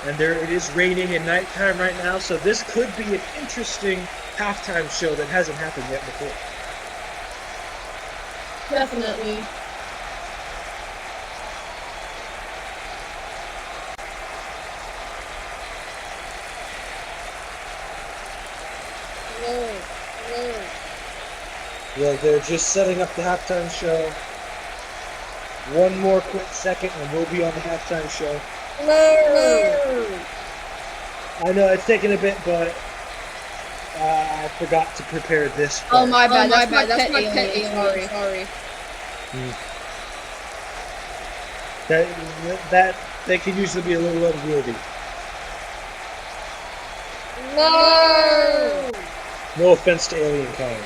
and it is raining at nighttime right now, so this could be an interesting halftime show that hasn't happened yet before. Definitely. Yeah, they're just setting up the halftime show. One more quick second, and we'll be on the halftime show. Hello. I know it's taking a bit, but I forgot to prepare this part. Oh my bad. That's my pet alien. Sorry. That can usually be a little unwieldy. No. No offense to alien kind.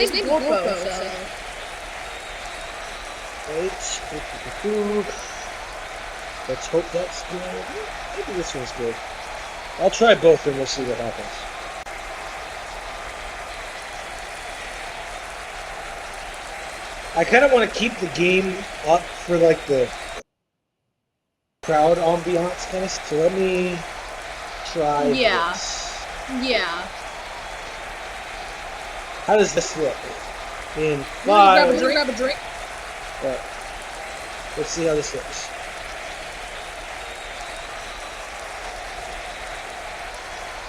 His name's Gorko, so. Wait. Let's hope that's good. Maybe this one's good. I'll try both and we'll see what happens. I kind of want to keep the game up for like the crowd ambiance kind of. So let me try this. Yeah. How does this look? In 5. Grab a drink. Right. Let's see how this looks.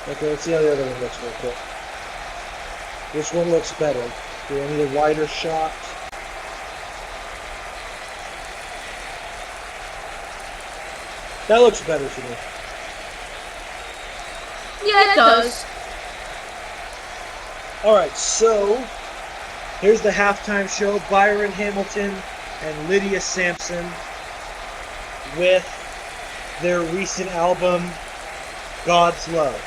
Okay, let's see how the other one looks real quick. Which one looks better? Do I need a wider shot? That looks better to me. Yeah, it does. Alright, so here's the halftime show. Byron Hamilton and Lydia Sampson with their recent album, God's Love.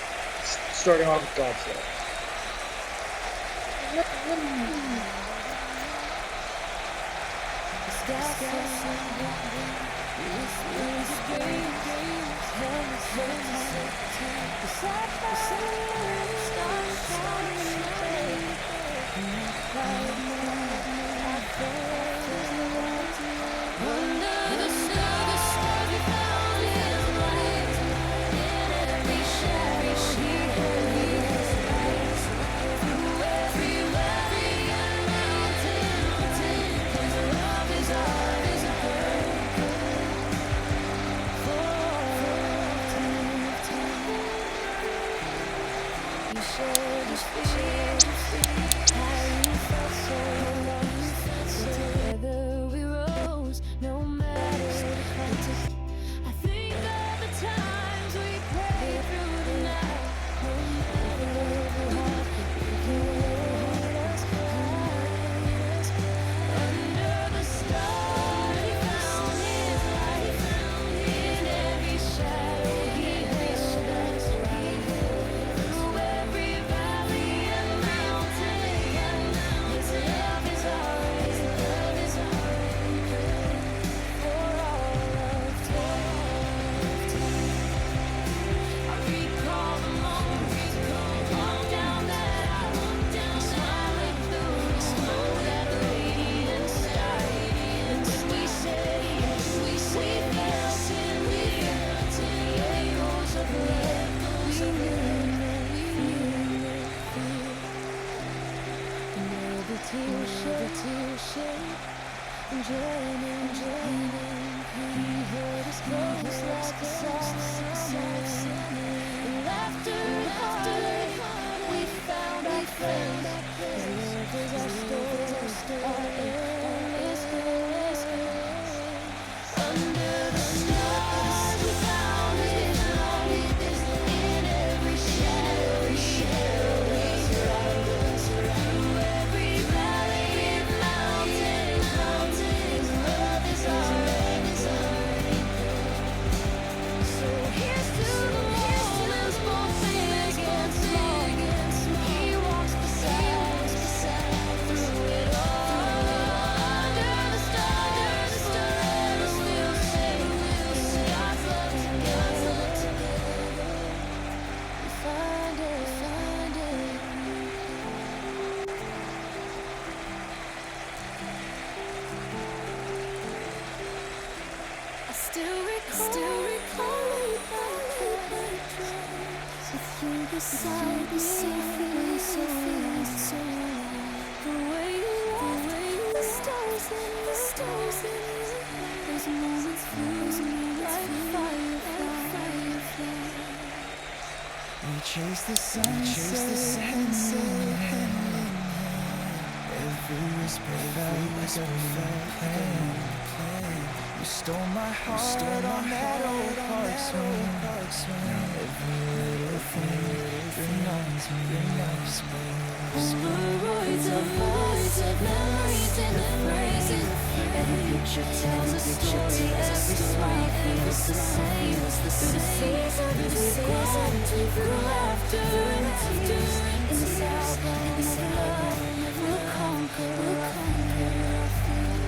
Starting off with God's Love. Chase the sunset, every whisper felt like a plan. You stole my heart on that old park swing. Every little thing reminds me of spring. Polaroids of memories and phrases. Every picture tells a story. Every smile feels the same. Through the seasons we grew after and tears. In this album of love, we'll conquer our fears.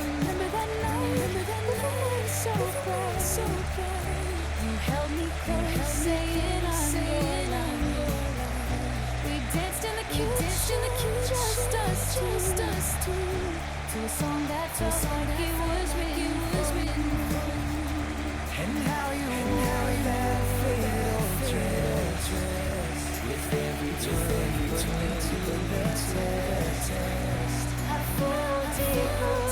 Remember that night with the moon so bright. You held me close, saying I'm your life. We danced in the queue, just us two. To a song that felt like it was written. And how you wore that fatal dress. With every twirl to the test. I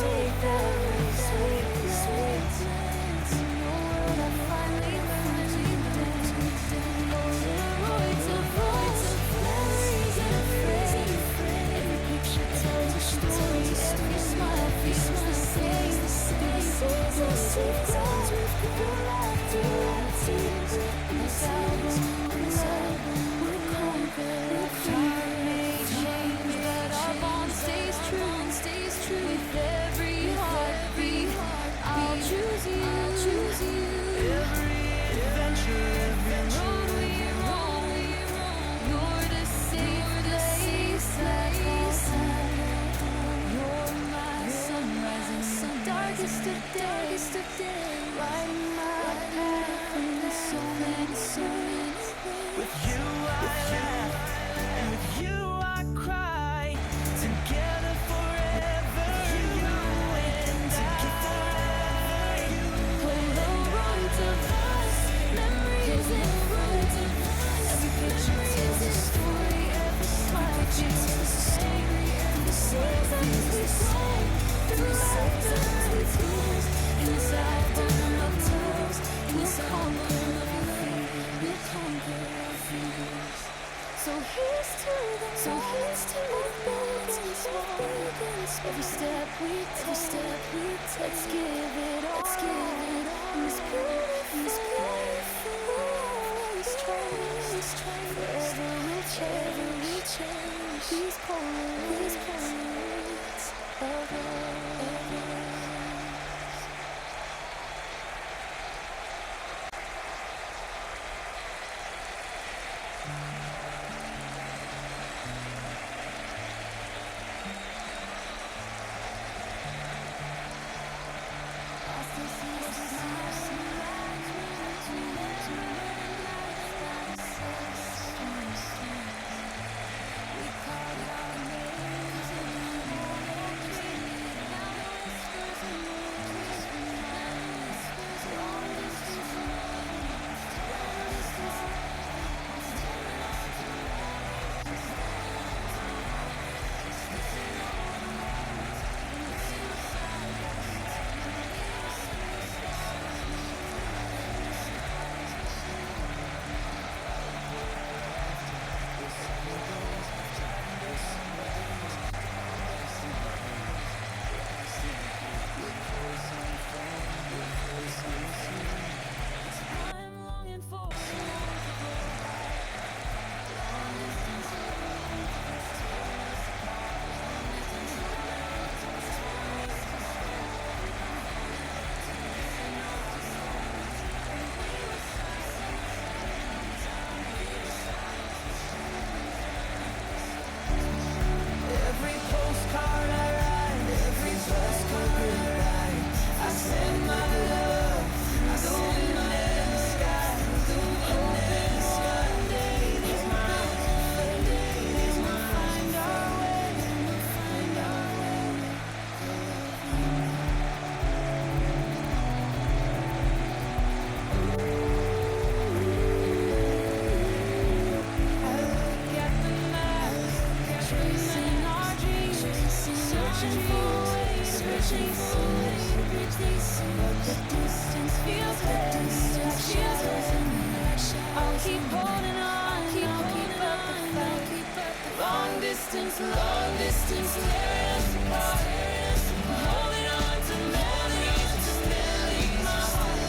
take that sweet. In your world I finally found you danced. Polaroids of memories and phrases. Every picture tells a story. Every smile feels the same. These are secrets we grew after our tears. This album will conquer. Time may change, but our bond stays true. yesterday, lighting my path in so many ways. With you I laugh, and with you I cry. Together forever, you and I. Polaroids of us, memories in front of us. Every picture tells a story, every smile tells a story. The seasons we grow, through laughter and tears. In this album of tales, in this album of fear, we'll conquer our fears. So here's to the big and small. Every step we take, let's give it all. In this beautiful always try. Forever we'll cherish these Polaroids of us. I'm longing for every postcard I write, every bus goodbye. I send my love, I send my in the sky. Hoping one day these minds will find our way. I look at the maps, tracing our dreams, searching for ways to bridge these seas. But the distance feels heavy. I'll keep holding on, I'll keep up the fight. Long distance, tearing us apart. Holding on to memories, my heart.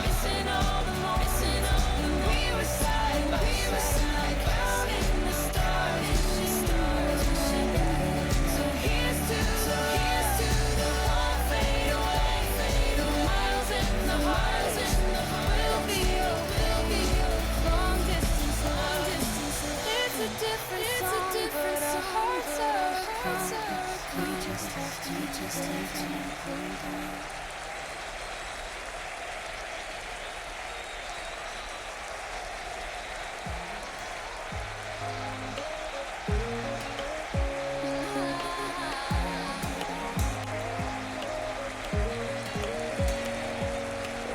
Missing all the moments when we were side by side, counting the stars. So here's to the one fade away, the miles and the hearts. We'll be long distance. It's a different song, but our hearts are. We just have to hold on.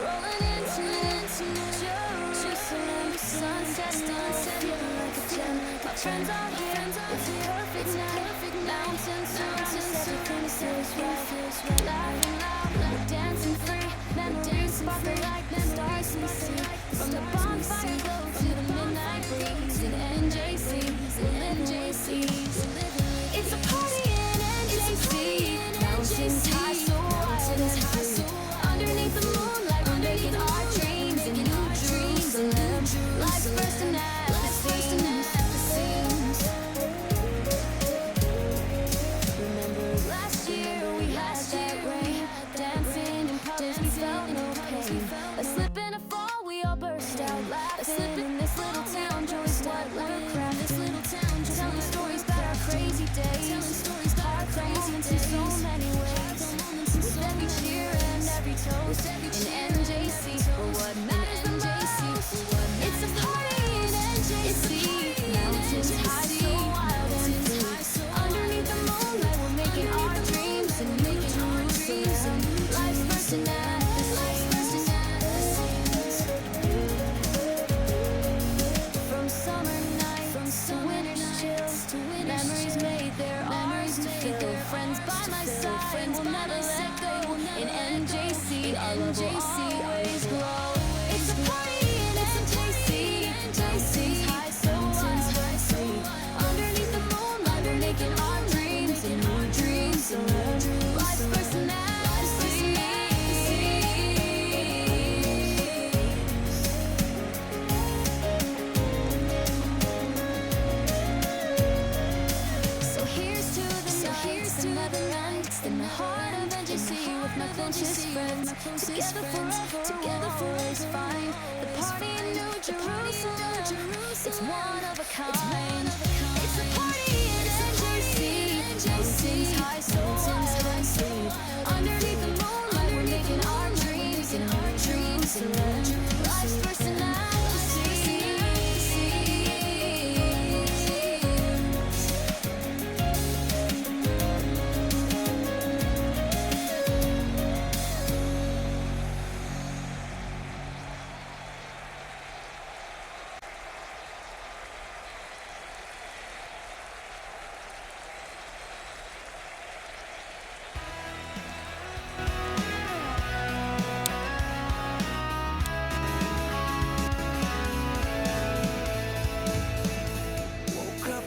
Rolling into Jerusalem, sunset, feeling like a gem. My friends are here, it's a perfect night. Mountains surround us, everything feels right. Laughing loud, we're dancing free. Memories sparkle like the stars we see. From the bonfire glow to the midnight breeze in NJCs. It's a party in NJC. Mountains high, so wild and free. Underneath the moonlight, we're making our dreams and new dreams live. Life's first and as it seems. Remember last year we had that rain, dancing in puddles, we felt no pain. A slip and a fall, we all burst out laughing. In this little town, joy's what we're crafting. Telling stories about our crazy days, our crazy in so many ways. With every cheer toast in NJC. But what matters the most, it's a party in NJC. Mountains high, so wild and free. Underneath the moonlight, we're making our dreams and new Jerusalem. Life's first and from summer nights to winter's chills, memories made their arms to fill. Friends by my side, we'll never let go. In NJC, our love will always grow. It's a party in NJC. Mountains high, so wild. Underneath the moonlight, we're making our dreams and new dreams. Life's personality. So here's to the nights that never end. In the heart of NJC with my closest friends. Together forever, together for always find the party in New Jerusalem. It's one of a kind. It's a party in NJC. Mountains high, so high. Underneath the moonlight, we're making our dreams and our dreams and life's personality.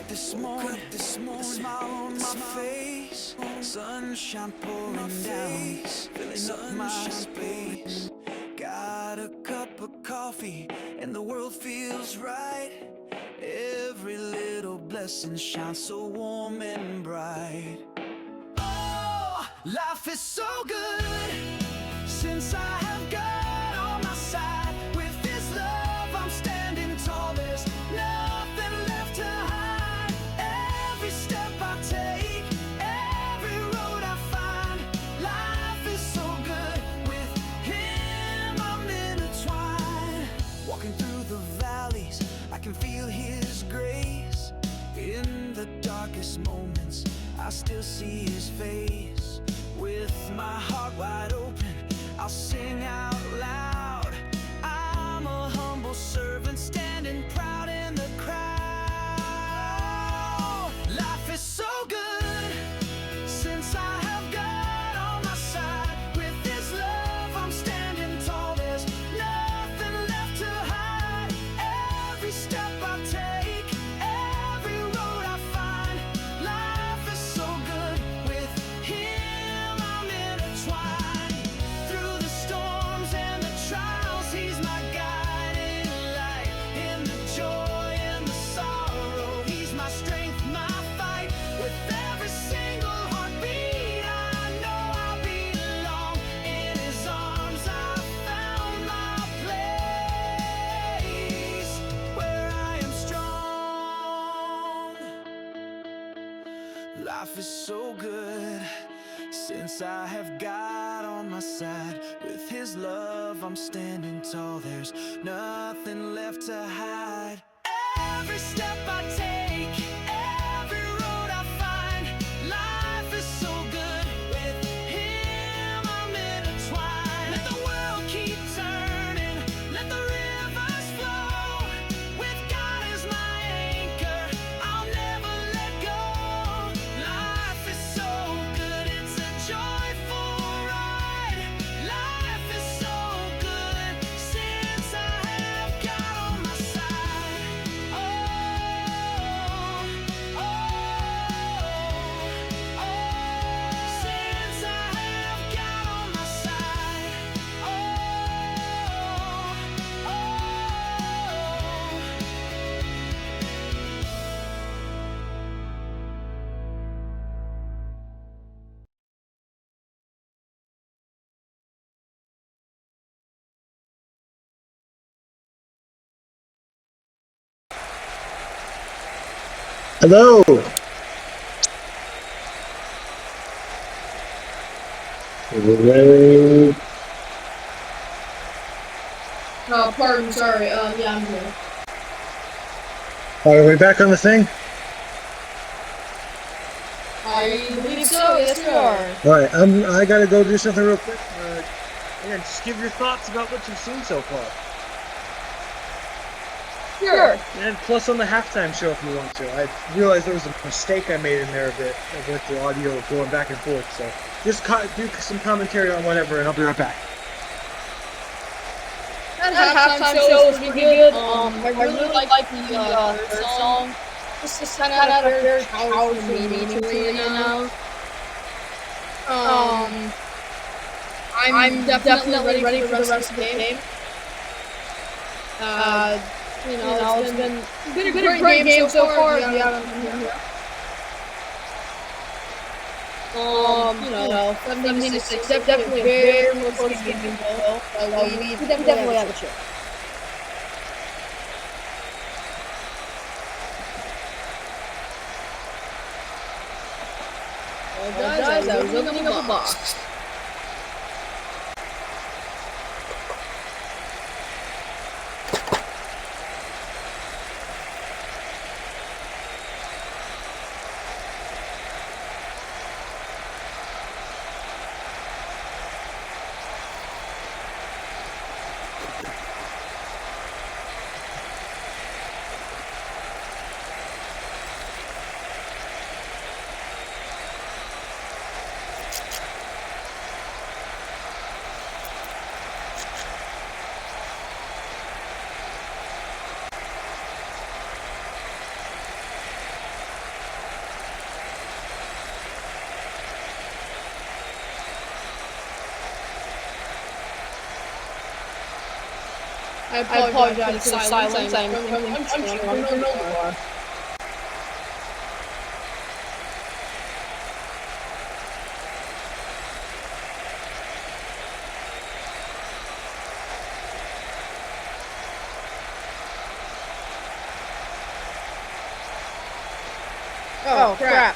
This morning, a smile on my face, sunshine pouring down, filling up my space. Got a cup of coffee and the world feels right. Every little blessing shines so warm and bright. Oh, life is so good since I have God on my side. With His love I'm standing tall, there's nothing left to hide. Every step I take, every road I find, life is so good. With Him I'm intertwined. Walking through the valleys, I can feel His grace. In the darkest moments, I still see His face. With my heart wide open, I'll sing out loud. I'm a humble servant standing proud in the crowd. Life is so good since I have God on my side. With His love I'm standing tall, there's nothing left to hide. Every step I take, every road I find, life is so good. With Him I'm intertwined. Through the storms and the trials, He's my guiding light. In the joy and the sorrow, He's my strength, my fight. With every single heartbeat, I know I belong. In His arms I found my place, where I am strong. Life is so good since I have God on my side. With His love I'm standing tall, there's nothing left to hide. Every step I take, every road I find, life is so good. With Him I'm intertwined. Let the world keep turning, let the rivers flow. With God as my anchor, I'll never let go. Life is so good, it's a joyful ride. Life is so good since I have God on my side. Oh, oh, oh, since I have God on my side. Oh, oh. Hello. Very Pardon, sorry. Yeah, I'm here. Are we back on the thing? I believe so. Yes, we are. All right, I gotta go do something real quick. Again, just give your thoughts about what you've seen so far. Sure. And plus on the halftime show if you want to. I realized there was a mistake I made in there a bit with the audio going back and forth. So just do some commentary on whatever, and I'll be right back. That halftime show was pretty good. I really like the third song. Just kind of had a very powerful meaning to it now. I'm definitely ready for the rest of the game. It's been a great game so far. If you haven't been here. 76, definitely very close game though. We definitely have a chance. Well, guys, I was opening up a box. I apologize for the silence. I'm sure no more. Oh crap.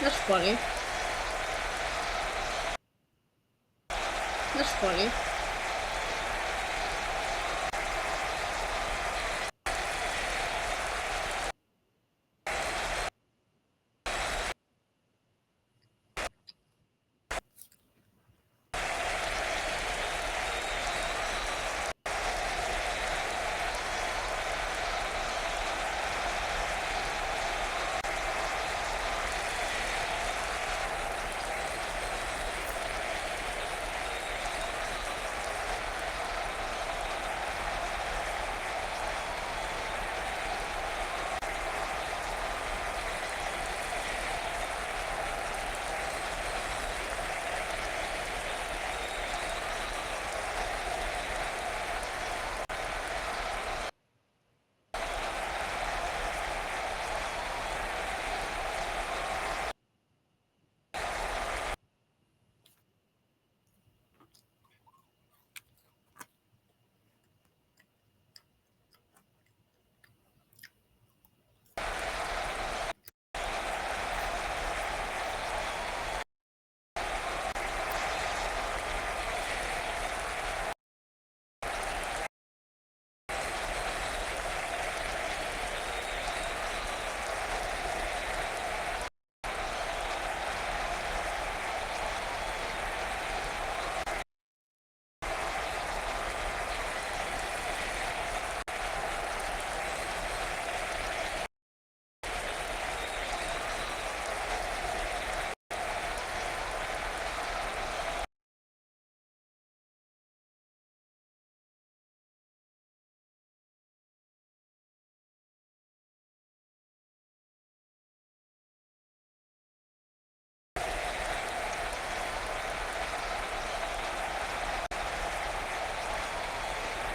That's funny. That's funny.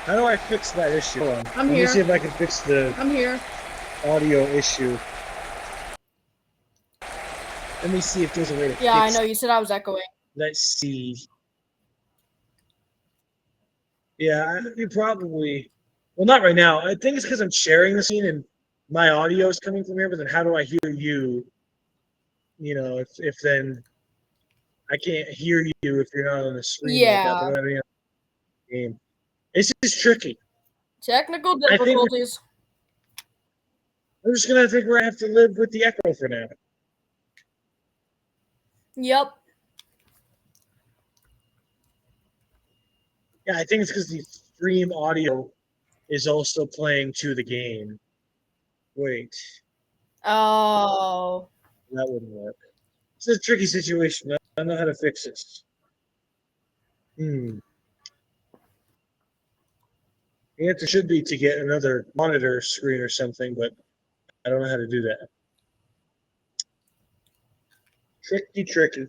How do I fix that issue? Hold on. I'm Let here. me see if I can fix the I'm here. audio issue. Let me see if there's a way to Yeah, I fix know. You said I was echoing. Let's see. Yeah, you probably. Well, not right now. I think it's because I'm sharing the scene and my audio is coming from here. But then, how do I hear you? You know, if then I can't hear you if you're not on the screen like that. Yeah. But I don't have any other game. This is tricky. Technical I think difficulties. I'm just gonna think we're gonna have to live with the echo for now. Yep. Yeah, I think it's because the stream audio is also playing to the game. Wait, Oh. that wouldn't work. It's a tricky situation. I don't know how to fix this. The answer should be to get another monitor screen or something, but I don't know how to do that. Tricky.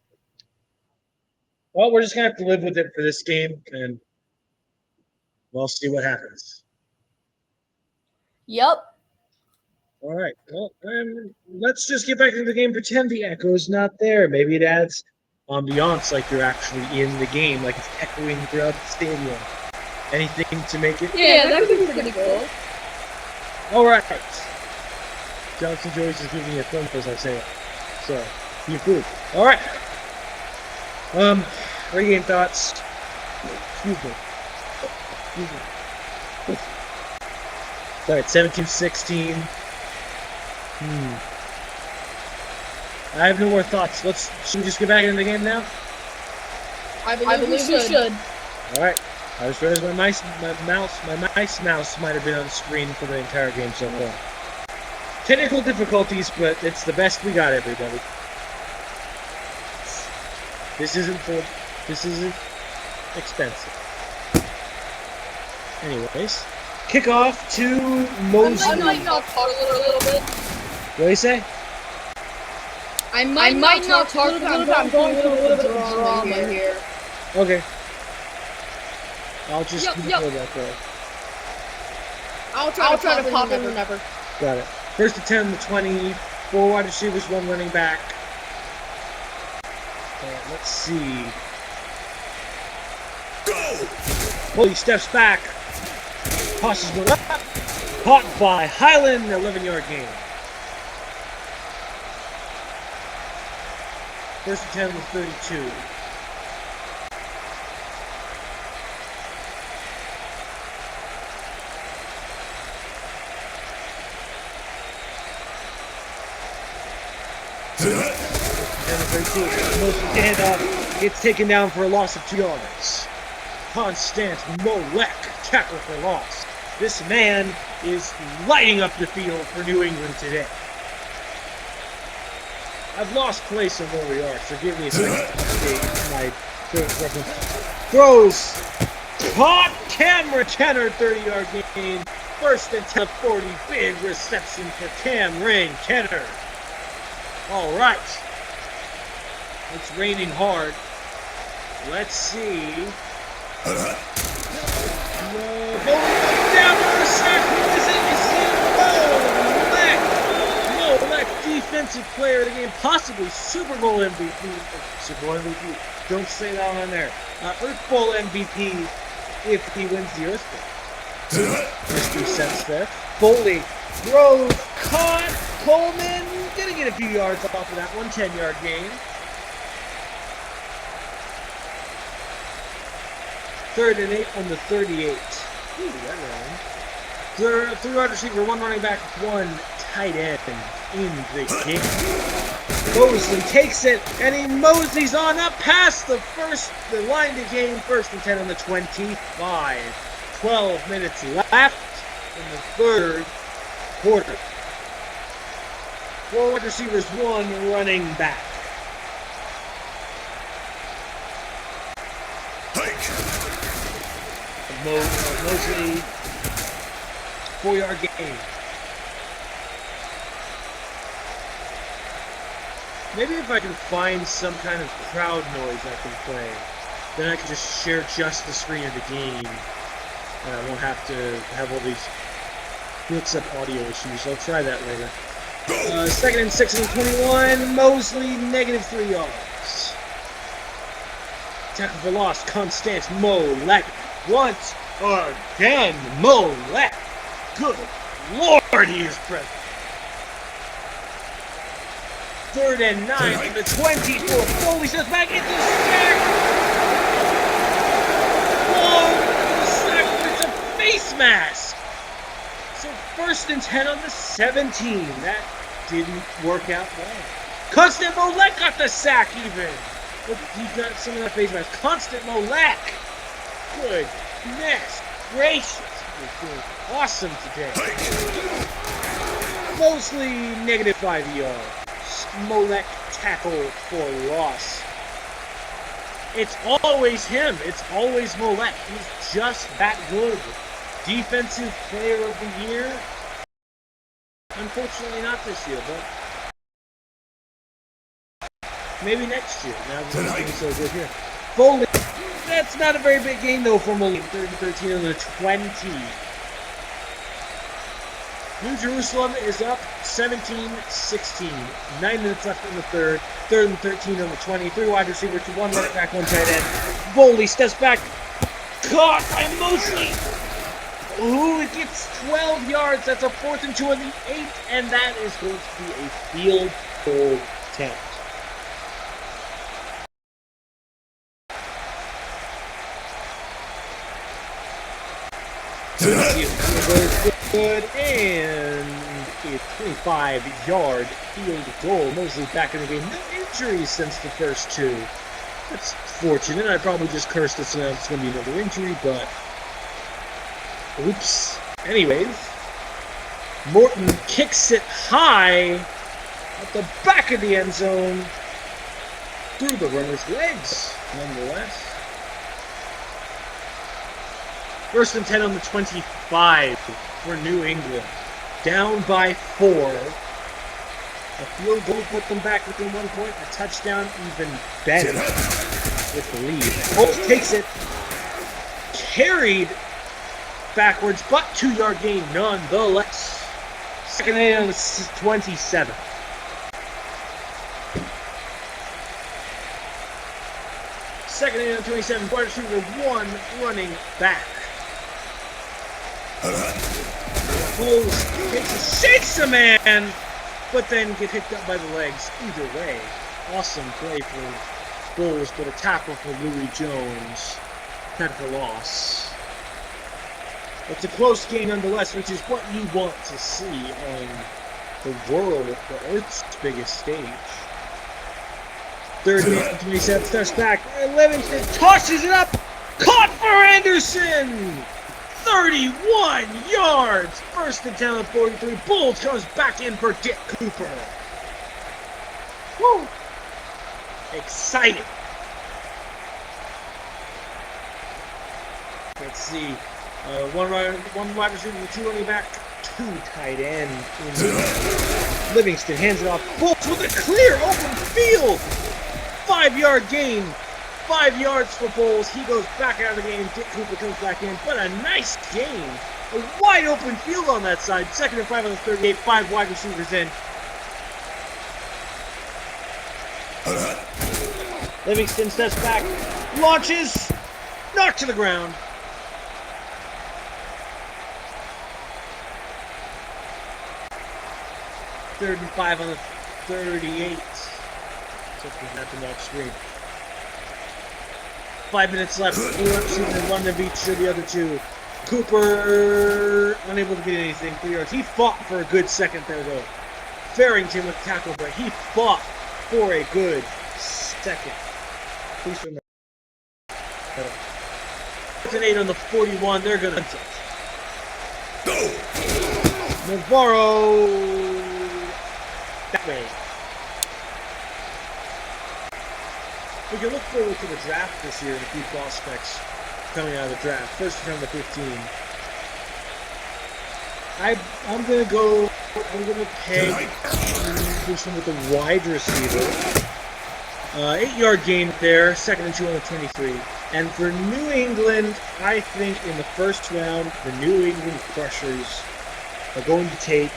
Well, we're just gonna have to live with it for this game, and we'll see what happens. Yep. All right. Well, let's just get back into the game. Pretend the echo's not there. Maybe it adds ambiance, like you're actually in the game, like it's echoing throughout the stadium. Anything to make it? Yeah, that could be pretty cool. All right. Johnson Joyce is giving me a thumb as I say it. So, you approve. All right. Regame thoughts. Excuse me. All right, 17-16. I have no more thoughts. Should we just get back into the game now? I believe we should. All right. I just realized my mice mouse might have been on the screen for the entire game so far. Technical difficulties, but it's the best we got, everybody. This isn't expensive. Anyways, kickoff to Mosley. I might not talk a little bit. What do you say? I might not talk a little bit. I'm going through a little bit of drama here. Okay. I'll just Yep. that though. I'll try to pop in whenever. Got it. First and 10 to 20. 4 wide receivers, 1 running back. Let's see. Go! Oh, he steps back. Tosses one up. Caught by Highland, 11-yard gain. First and 10 to 32. Most handoff gets taken down for a loss of 2 yards. Constant Molek tackle for loss. This man is lighting up the field for New England today. I've lost place on where we are, so give me a second to update my reference. Throws. Caught. Cam Kenner, 30-yard gain. First and 10 40. Big reception for Cameron Kenner. All right. It's raining hard. Let's see. Down for a sack. Who is it? Molek, defensive player of the game, possibly Super Bowl MVP. Super Bowl MVP. Don't say that on there. Earthbowl MVP if he wins the Earthbowl. There's 2 cents there. Foley throws, caught. Coleman gonna get a few yards off of that one. 10-yard gain. 3rd and 8 on the 38. Ooh, that ran. 3 wide receiver, 1 running back, 1 tight end in the game. Mosley takes it, and he moseys on up past the line to gain. 1st and 10 on the 25. 12 minutes left in the 3rd quarter. 4 wide receivers, 1 running back. Mosley, 4-yard gain. Maybe if I can find some kind of crowd noise I can play, then I can just share just the screen of the game. And I won't have to have all these mix-up audio issues. I'll try that later. 2nd and 6 and 21. Mosley, -3 yards. Tackle for loss. Constant Molek. Once again, Molek. Good Lord, he is present. 3rd and 9 from the 24. Foley steps back into the sack. Whoa, the sack, but it's a face mask. So 1st and 10 on the 17. That didn't work out well. Constant Molek got the sack even. Look, he got some of that face mask. Constant Molek. Goodness gracious. He's doing awesome today. Mostly -5 yards. Molek tackle for loss. It's always him. It's always Molek. He's just that good. Defensive player of the year. Unfortunately not this year, but maybe next year. Now that he's doing so good here. Foley. That's not a very big gain though for Molek. 3rd and 13 on the 20. New Jerusalem is up 17-16. 9 minutes left in the 3rd. 3rd and 13 on the 20. 3 wide receivers, 1 running back, 1 tight end. Foley steps back. Caught by Mosley. Ooh, it gets 12 yards. That's a 4th and 2 on the 8. And that is going to be a field goal attempt. Good, and a 25-yard field goal. Mosley back in the game. No injuries since the first 2. That's fortunate. I probably just cursed it, so now it's going to be another injury, but oops. Anyways, Morton kicks it high at the back of the end zone through the runner's legs, nonetheless. 1st and 10 on the 25 for New England. Down by 4. A field goal put them back within 1 point. A touchdown even better with the lead. Holt takes it. Carried backwards, but 2-yard gain nonetheless. 2nd and 8 on the 27. Second and 8 on 27. Wide receiver 1 running back. Bulls shakes a man, but then get picked up by the legs. Either way, awesome play for Bulls, but a tackle for Louis Jones. Tackle loss. It's a close game nonetheless, which is what you want to see on the world, the Earth's biggest stage. 3rd and 27, steps back. Livingston tosses it up. Caught for Anderson. 31 yards! 1st and 10 on 43. Bulls comes back in for Dick Cooper. Woo! Exciting. Let's see. One wide receiver, 2 running back, 2 tight end. Livingston hands it off. Bulls with a clear open field. 5-yard gain. 5 yards for Bulls. He goes back out of the game. Dick Cooper comes back in, but a nice gain. A wide open field on that side. 2nd and 5 on the 38. 5 wide receivers in. Livingston steps back, launches, knocked to the ground. Third and 5 on the 38. Something happened off screen. 5 minutes left. One of each of the other 2. Cooper unable to get anything. 3 yards. He fought for a good second there though. Farrington with tackle, but he fought for a good second. Please from the 4th and 8 on the 41. They're gonna hunt it. Go! Navarro that way. We can look forward to the draft this year and a few prospects coming out of the draft. First round of 15. I'm gonna peg this one with a wide receiver. 8-yard gain there, 2nd and 2 on the 23. And for New England, I think in the first round, the New England Crushers are going to take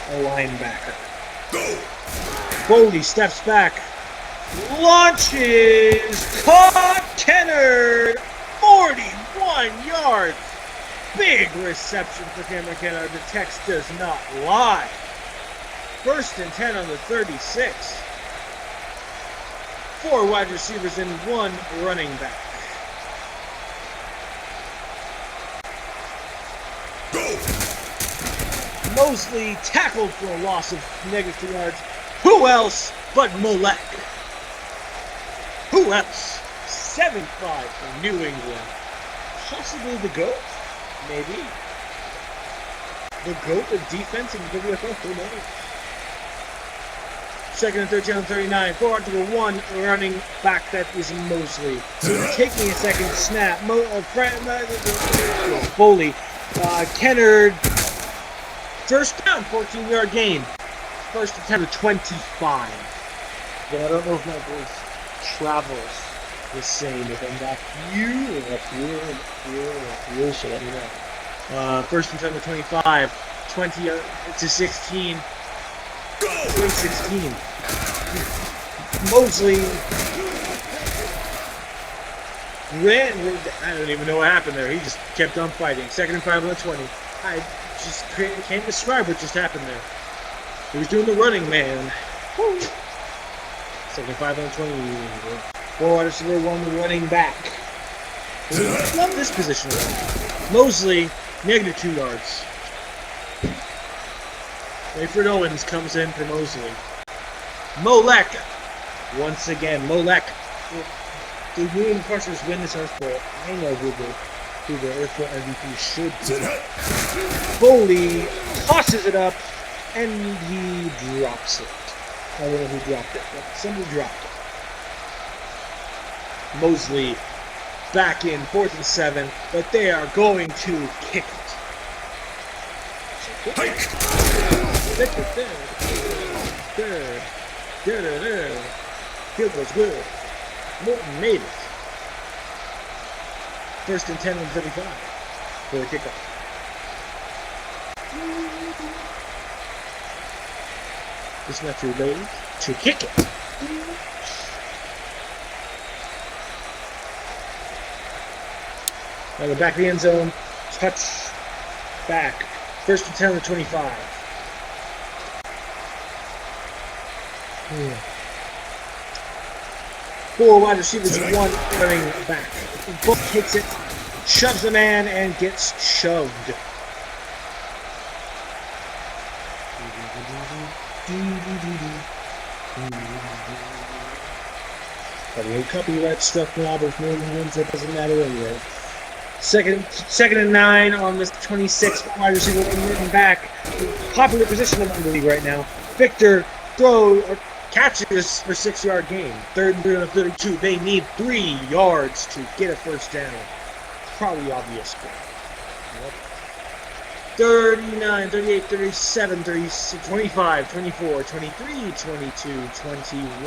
a linebacker. Go! Foley steps back, launches, caught Kennard, 41 yards. Big reception for Cameron Kennard. The text does not lie. 1st and 10 on the 36. 4 wide receivers and 1 running back. Go! Mosley tackled for a loss of -2 yards. Who else but Molek? Who else? 7-5 for New England. Possibly the GOAT? Maybe. The GOAT of defense in the WFL? Who knows? 2nd and 13 on 39. 4 to the 1 running back, that is Mosley. Taking a second snap. Foley. Kennard. First down, 14-yard gain. 1st and 10 to 25. But I don't know if my voice travels the same if I'm back here or up here, so let me know. 1st and 10 to 25. 20 to 16. Go! 16. Mosley ran. I don't even know what happened there. He just kept on fighting. 2nd and 5 on the 20. I just can't describe what just happened there. He was doing the running man. Woo. 2nd and 5 on the 20. 4 wide receiver, 1 running back. Love this position. Mosley, -2 yards. Rayford Owens comes in for Mosley. Molek. Once again, Molek. The New England Crushers win this Earthbowl. I know who the Earthbowl MVP should be. Foley tosses it up, and he drops it. I don't know who dropped it, but somebody dropped it. Mosley back in 4th and 7, but they are going to kick it. There. Field goes good. Morton made it. 1st and 10 on 35 for the kickoff. It's not too late to kick it. Now the back of the end zone, touch back. 1st and 10 on the 25. 4 wide receivers, 1 running back. Book takes it, shoves the man, and gets shoved. Probably copyright stuff now, but if no one wins, that doesn't matter anyway. 2nd and 9 on this 26 wide receiver, 1 running back. Popular position in the league right now. Victor throws or catches for 6-yard gain. 3rd and 3 on the 32. They need 3 yards to get a 1st down. Probably obvious. But, yep. 39, 38, 37, 36, 25, 24, 23, 22, 21,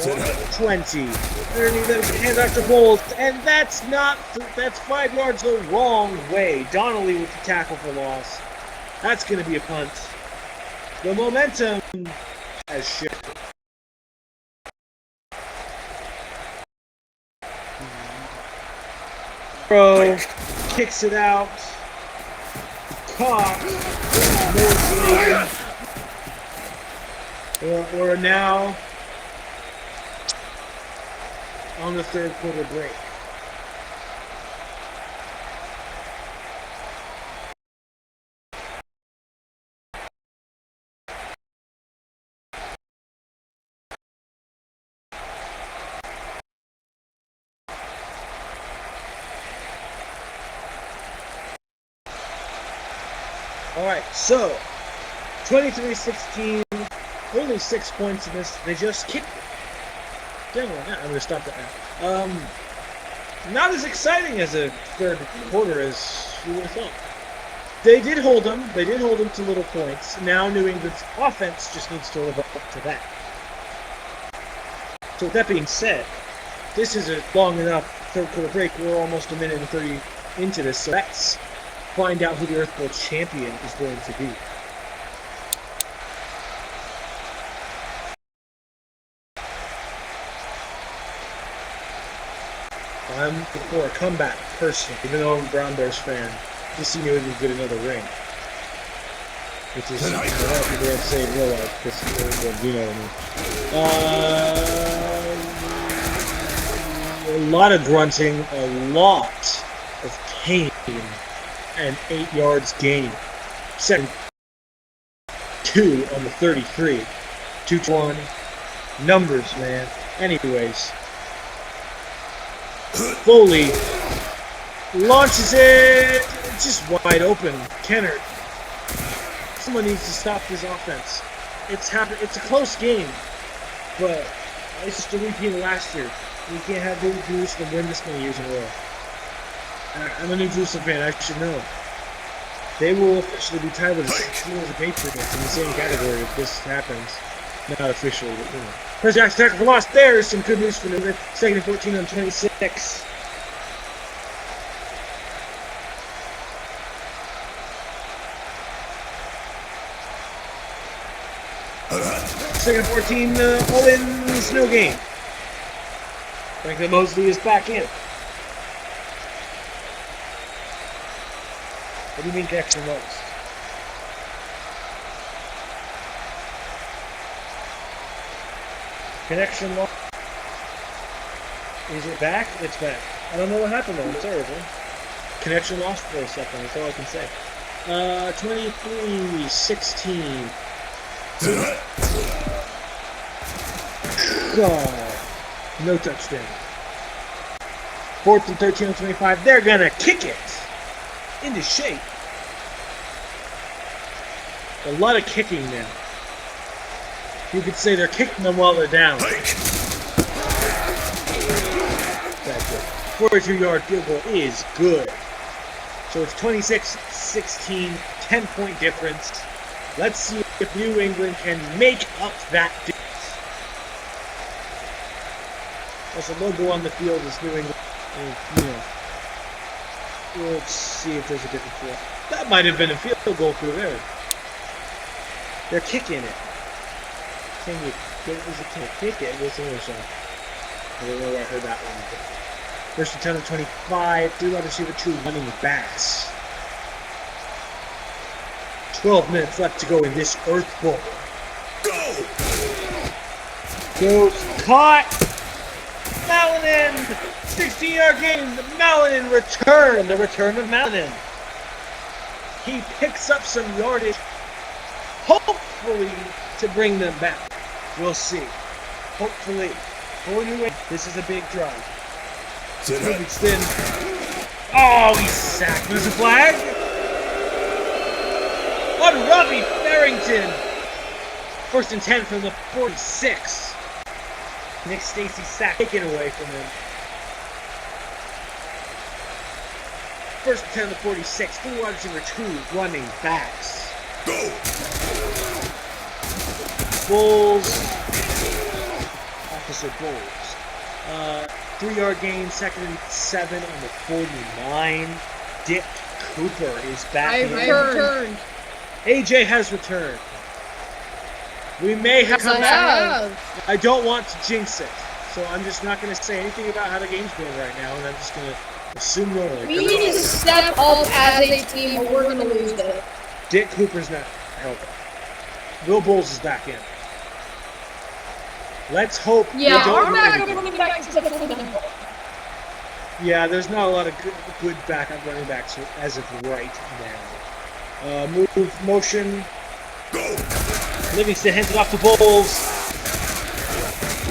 20. Underneath that, hands after Bowles, and that's 5 yards the wrong way. Donnelly with the tackle for loss. That's going to be a punt. The momentum has shifted. Throw, kicks it out. Caught. We're now on the 3rd quarter break. Alright, so 23-16, only 6 points in this. They just kicked it. I'm going to stop that now. Not as exciting as a 3rd quarter as you would have thought. They did hold them. They did hold them to little points. Now New England's offense just needs to live up to that. So with that being said, this is a long enough third quarter break. We're almost a minute and 30 into this, so let's find out who the Earth Bowl champion is going to be. I'm for a comeback person, even though I'm a Brown Bears fan. Just see me even get another ring. Which is a lot of people don't say in real life, because you know what I mean. A lot of grunting, a lot of pain, and 8 yards gain. 7-2 on the 33. 2-1. Numbers, man. Anyways. Foley launches it just wide open. Kennard. Someone needs to stop this offense. It's a close game, but it's just a repeat of last year. We can't have New Jerusalem win this many years in a row. I'm a New Jerusalem fan. I should know. They will officially be tied with the Patriots in the same category if this happens. Not officially, but you know. First Jack's tackle for loss. There's some good news for New England. 2nd and 14 on 26. Second and 14, Owens, no gain. Franklin Mosley is back in. What do you mean connection lost? Connection lost. Is it back? It's back. I don't know what happened though. I'm sorry, bro. Connection lost for a second. That's all I can say. 23-16. God. No touchdown. 4th and 13 on 25. They're gonna kick it into shape. A lot of kicking now. You could say they're kicking them while they're down. That's it. 42-yard field goal is good. So it's 26-16, 10-point difference. Let's see if New England can make up that difference. Also, logo on the field is New England. And, you know, let's see if there's a difference there. That might have been a field goal through there. They're kicking it. Can you kick it? What's the other side? I don't know where I heard that one. First and 10 of 25. 3 wide receiver, 2 running backs. 12 minutes left to go in this Earth Bowl. Go! Goes caught. Malinan! 16-yard gain. The Malinan return. The return of Malinan. He picks up some yardage. Hopefully to bring them back. We'll see. Hopefully. For New England, this is a big drive. Livingston. Oh, he's sacked. There's a flag. On Robbie Farrington. 1st and 10 from the 46. Nick Stacy sack taken away from him. 1st and 10 to 46. 3 wide receiver, 2 running backs. Go! Bulls. Officer Bulls. 3-yard gain, 2nd and 7 on the 49. Dick Cooper is back. I returned. AJ has returned. We may have come back. I don't want to jinx it, so I'm just not going to say anything about how the game's going right now, and I'm just going to assume normally. We need to step up as a team, or we're going to lose it. Dick Cooper's not helping. Will Bowles is back in. Let's hope. Yeah, our backup running back is Yeah, there's not a lot of good backup running backs as of right now. Move, motion. Go. Livingston hands it off to Bowles.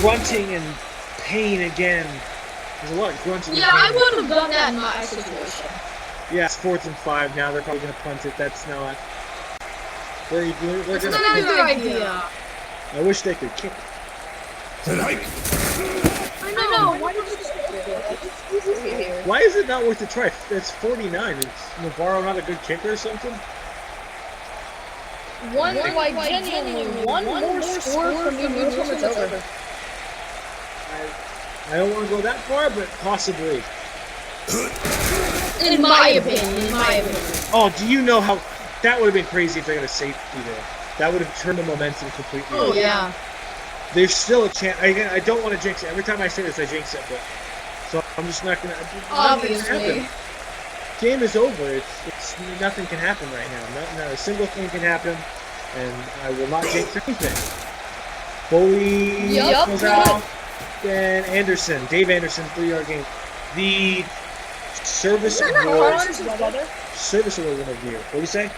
Grunting and pain again. There's a lot of grunting. Yeah, I would have done that in my situation. Yeah, it's 4th and 5 now. They're probably going to punt it. That's not. They're That's gonna not a good idea. I wish they could kick it. I know. Why did you just here? Why is it not worth a try? It's 49. Is Navarro not a good kicker or something? One more score from New Jerusalem, it's over. I don't want to go that far, but possibly. In my opinion. Oh, do you know how that would have been crazy if they got a safety there? That would have turned the momentum completely. Oh yeah. There's still a chance. I don't want to jinx it. Every time I say this, I jinx it. But so I'm just not gonna. Obviously. Game is over. It's nothing can happen right now. Not a single thing can happen, and I will not jinx anything. Foley goes out. Then Anderson, Dave Anderson, 3-yard game. The service award winner of the year. What do you say?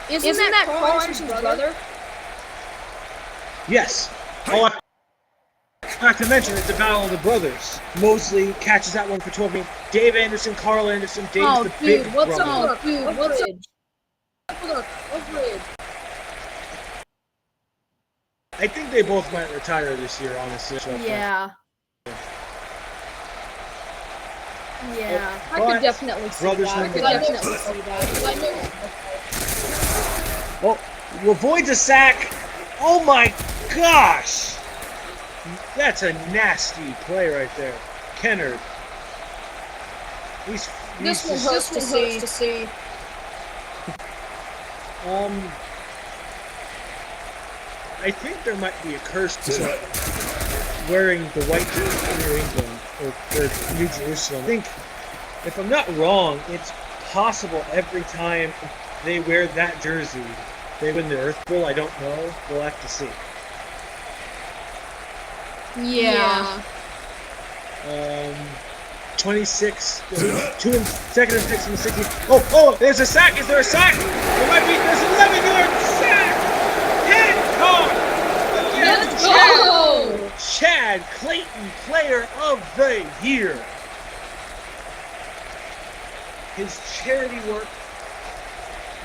Isn't that Carl Anderson's brother? Yes. Oh, I forgot to mention it's a battle of the brothers. Mosley catches that one for 12 games. Dave Anderson, Carl Anderson, Dave's the big what's brother. up, dude? What's up? I think they both might retire this year, honestly. Yeah. Yeah. I But could definitely see brothers that. number One. Oh, avoids a sack. Oh my gosh! That's a nasty play right there. Kennard. This one hurts to see. I think there might be a curse to wearing the white jersey in New England or New Jerusalem. I think, if I'm not wrong, it's possible every time they wear that jersey, they win the Earth Bowl. I don't know. We'll have to see. Yeah. 26, 2nd and 6 and 16. Oh, there's a sack. Is there a sack? There's an 11-yard sack. Let's go! Chad Clayton, Player of the Year. His charity work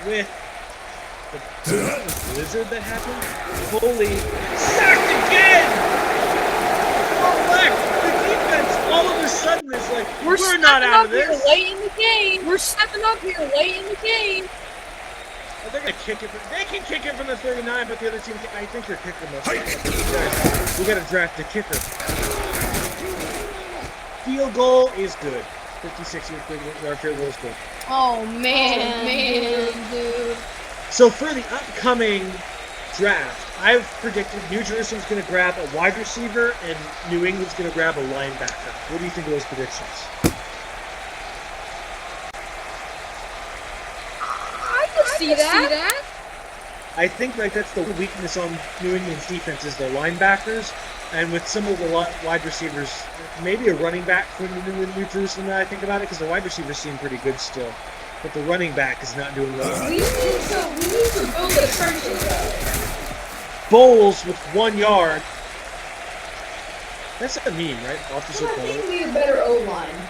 with the blizzard that happened. Holy sacked again! The defense all of a sudden is like, we're not out of this. Late in the game. We're stepping up here late in the game. Oh, they're gonna kick it. They can kick it from the 39, but the other team, I think their kicker must. We gotta draft the kicker. Field goal is good. 56-yard field goal is good. Oh man, dude. So for the upcoming draft, I've predicted New Jerusalem's gonna grab a wide receiver and New England's gonna grab a linebacker. What do you think of those predictions? See that? I think that's the weakness on New England's defense is their linebackers, and with some of the wide receivers, maybe a running back for New Jerusalem. Now I think about it, because the wide receivers seem pretty good still, but the running back is not doing well. We need to build the trenches. Bowles with 1 yard. That's a meme, right? Officer Bowles. I think we need a better O-line.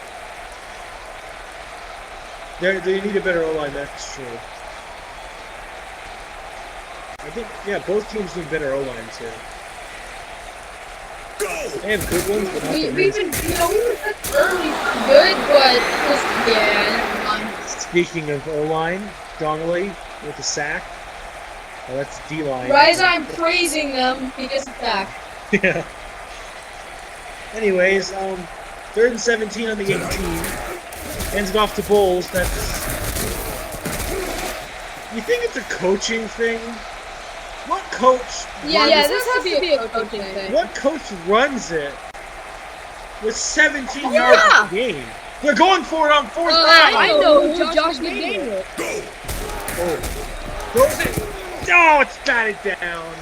They need a better O-line. That's true. I think, both teams need better O-lines here. They have good ones, but not we were early good, but just, Speaking of O-line, Donnelly with a sack. Oh, that's D-line. Rise, I'm praising them because of that. Yeah. Anyways, 3rd and 17 on the 18. Hands it off to Bowles. You think it's a coaching thing? What coach? Yeah, this has to be a coaching thing. What coach runs it with 17 yards a game? They're going for it on 4th down. I know who Josh McDaniel. Throws it. Oh, it's batted down.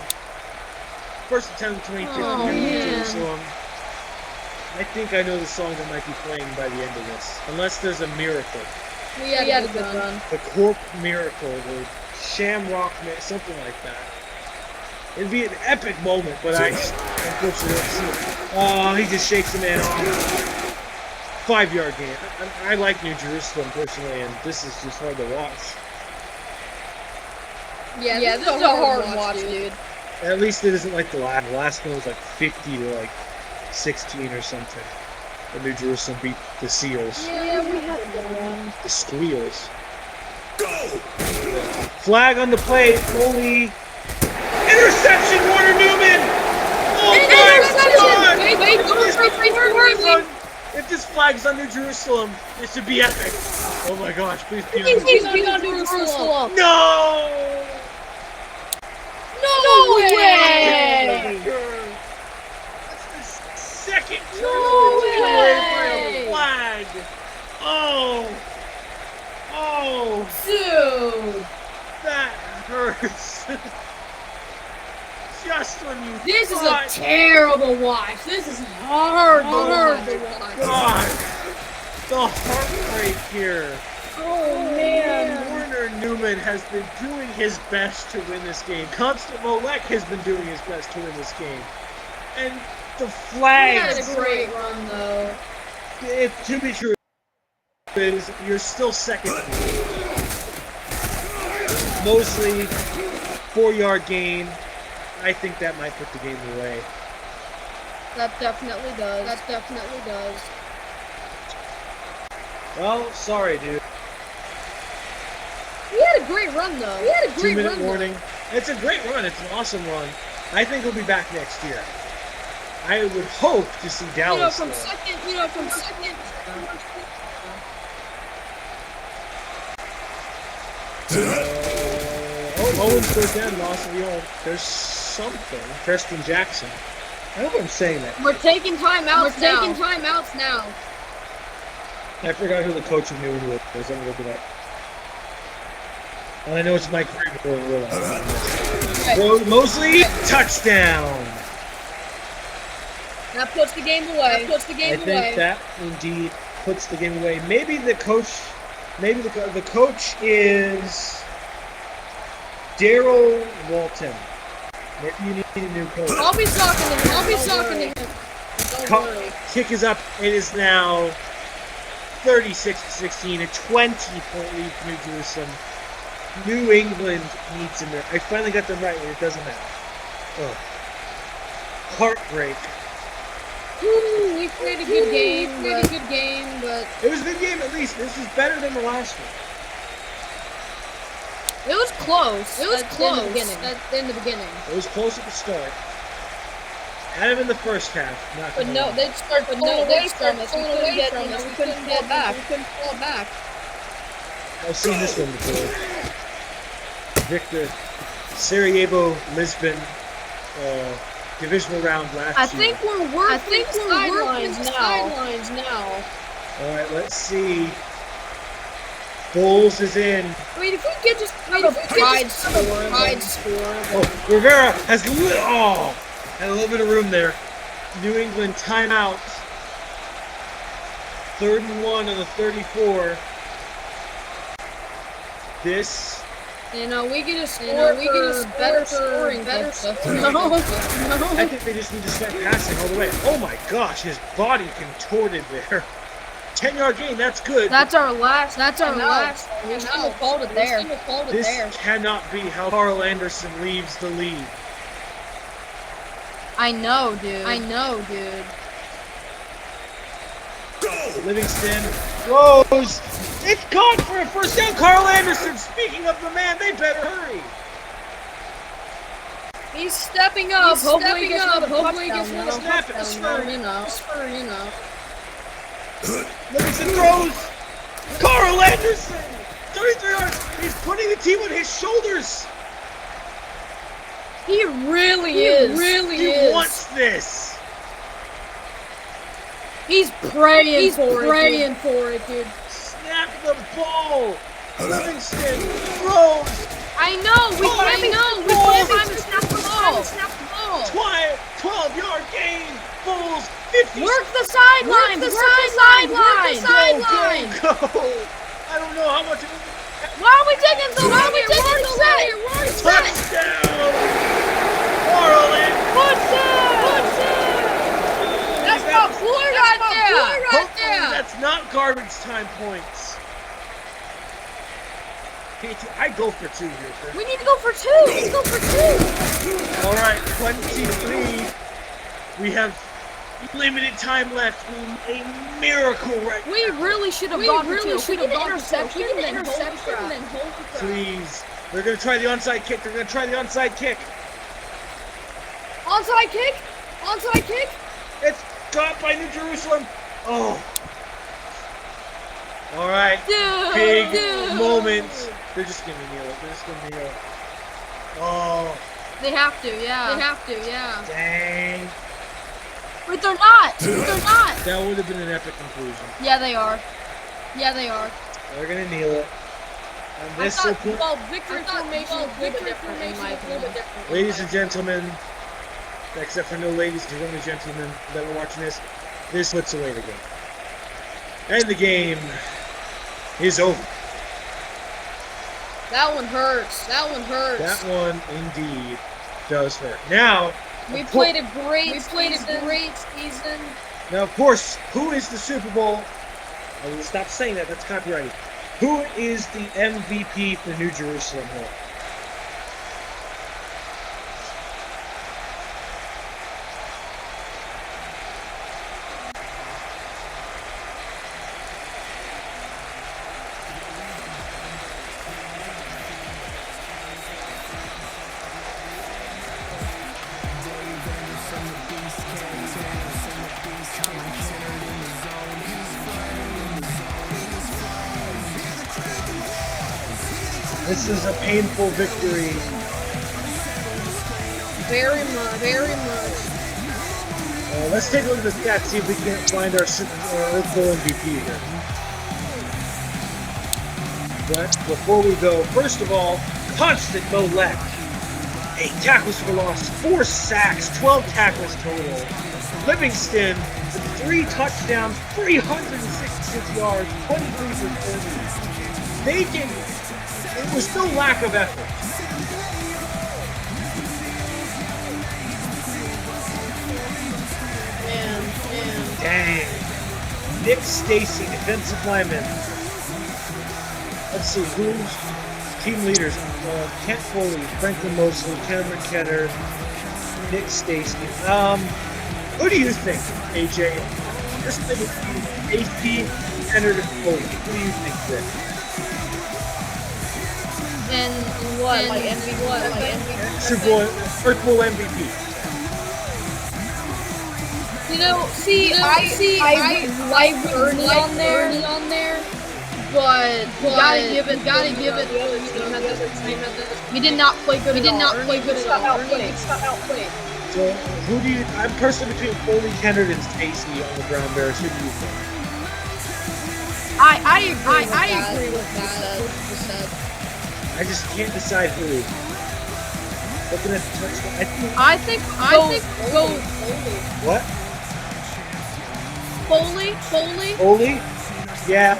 First attempt 22. Jerusalem. I think I know the song that might be playing by the end of this, unless there's a miracle. We had a good run. The Cork Miracle, the Shamrock, something like that. It'd be an epic moment, but I unfortunately don't see it. Oh, he just shakes the man off. 5-yard gain. I like New Jerusalem personally, and this is just hard to watch. Yeah, this is a hard watch, dude. At least it isn't like the last. The last one was like 50 to 16 or something. The New Jerusalem beat the Seals. Yeah, we had a good one. The Squeals. Go! Flag on the play. Holy interception, Warner Newman! Oh my God! If this flag's on New Jerusalem, this would be epic. Oh my gosh, please be on New Jerusalem. No! No way! That's the second No away way! by a flag. Oh! Dude! That hurts. Just when you This is a thought, terrible watch. This is hard to watch. God, the heartbreak here. Oh man. Warner Newman has been doing his best to win this game. Constant Molek has been doing his best to win this game. And the He flags. had a great run though. If to be true, is you're still second. Mostly 4-yard gain. I think that might put the game away. That definitely does. Well, sorry, dude. He had a great run though. 2-minute warning. It's a great run. It's an awesome run. I think he'll be back next year. I would hope to see Dallas. From second. Owens goes down, loss of the old. There's something. Preston Jackson. I hope I'm saying that. We're taking timeouts now. I forgot who the coach of New England was. Let me look it up. I know it's Mike Vrabel. Mosley, touchdown. That puts the game away. I think that indeed puts the game away. Maybe the coach. Maybe the coach is Daryl Walton. Maybe you need a new coach. I'll be talking to him. Don't worry. Kick is up. It is now 36-16, a 20-point lead for New Jerusalem. New England needs him there. I finally got them right, but it doesn't matter. Oh. Heartbreak. Ooh, we played a good game, but It was a good game at least. This is better than the last one. it was close. In the beginning. It was close at the start. Kind of in the first half. Not But gonna no, lie. they'd start pulling away from us. We couldn't pull it back. I've seen this one before. Victor Sarajevo, Lisbon, divisional round last I year. think we're working the sidelines now. All right, let's see. Bulls is in. I mean, if we could just have a pride score. Oh, Rivera has had a little bit of room there. New England timeout. 3rd and 1 on the 34. This. We get a score. We get a better scoring. No. I think they just need to start passing all the way. Oh my gosh, his body contorted there. 10-yard gain, that's good. That's our last. We shouldn't have called it there. This cannot be how Carl Anderson leaves the league. I know, dude. Livingston throws. It's caught for a first down. Carl Anderson, speaking of the man, they better hurry. He's stepping up. Hopefully he gets another Snap it, touchdown. Spur. You know. Livingston throws. Carl Anderson, 33 yards. He's putting the team on his shoulders. He really is. He wants this. He's praying for it, dude. Snap the ball. Livingston throws. I know. We can't time to snap the ball. 12-yard gain. Bulls 50. Work the sideline. Go. I don't know how much. Why are we taking so long? We're already set. Touchdown. Carl Anderson. That's not blue right there. Hopefully that's not garbage time points. I go for 2 here, sir. We need to go for two. All right, 23. We have limited time left. A miracle right now. We really should have gone for two. We get an interception and hold the crowd. Please. They're going to try the onside kick. Onside kick. It's got by New Jerusalem. Oh. All right. Big moment. They're just going to kneel it. They're just going to kneel it. Oh. They have to, yeah. They have to, yeah. Dang. But they're not. They're not. That would have been an epic conclusion. Yeah, they are. Yeah, they are. They're going to kneel it. And this victory formation is a little bit different in my opinion. Ladies and gentlemen, except for no ladies and only gentlemen that are watching this puts away the game. And the game is over. That one hurts. That one hurts. That one indeed does hurt. Now we played a great season. Now, of course, who is the Super Bowl? I will stop saying that. That's copyrighted. Who is the MVP for New Jerusalem Hill? This is a painful victory. Very much. Let's take a look at the stats, see if we can't find our Earthbowl MVP here. But before we go, first of all, constant no left. 8 tackles for loss, 4 sacks, 12 tackles total. Livingston, 3 touchdowns, 366 yards, 23 for 30. They did. It was no lack of effort. Dang. Nick Stacy, defensive lineman. Let's see, who's team leaders? Kent Foley, Franklin Mosley, Cameron Kenner, Nick Stacy. Who do you think, AJ? This thing is AC, Kenner, and Foley. Who do you think then? And what? Like MVP? What? Like MVP? Super Bowl, Earthbowl MVP. You know, I like Ernie on there, but gotta give it. The other team. We did not play good. Got outplayed. So, who do you? I'm personally between Foley, Kenner, and Stacy on the Brown Bears. Who do you think? I agree with that. I just can't decide who. Looking at the touchdown, I think go what? Foley. Foley? Yeah.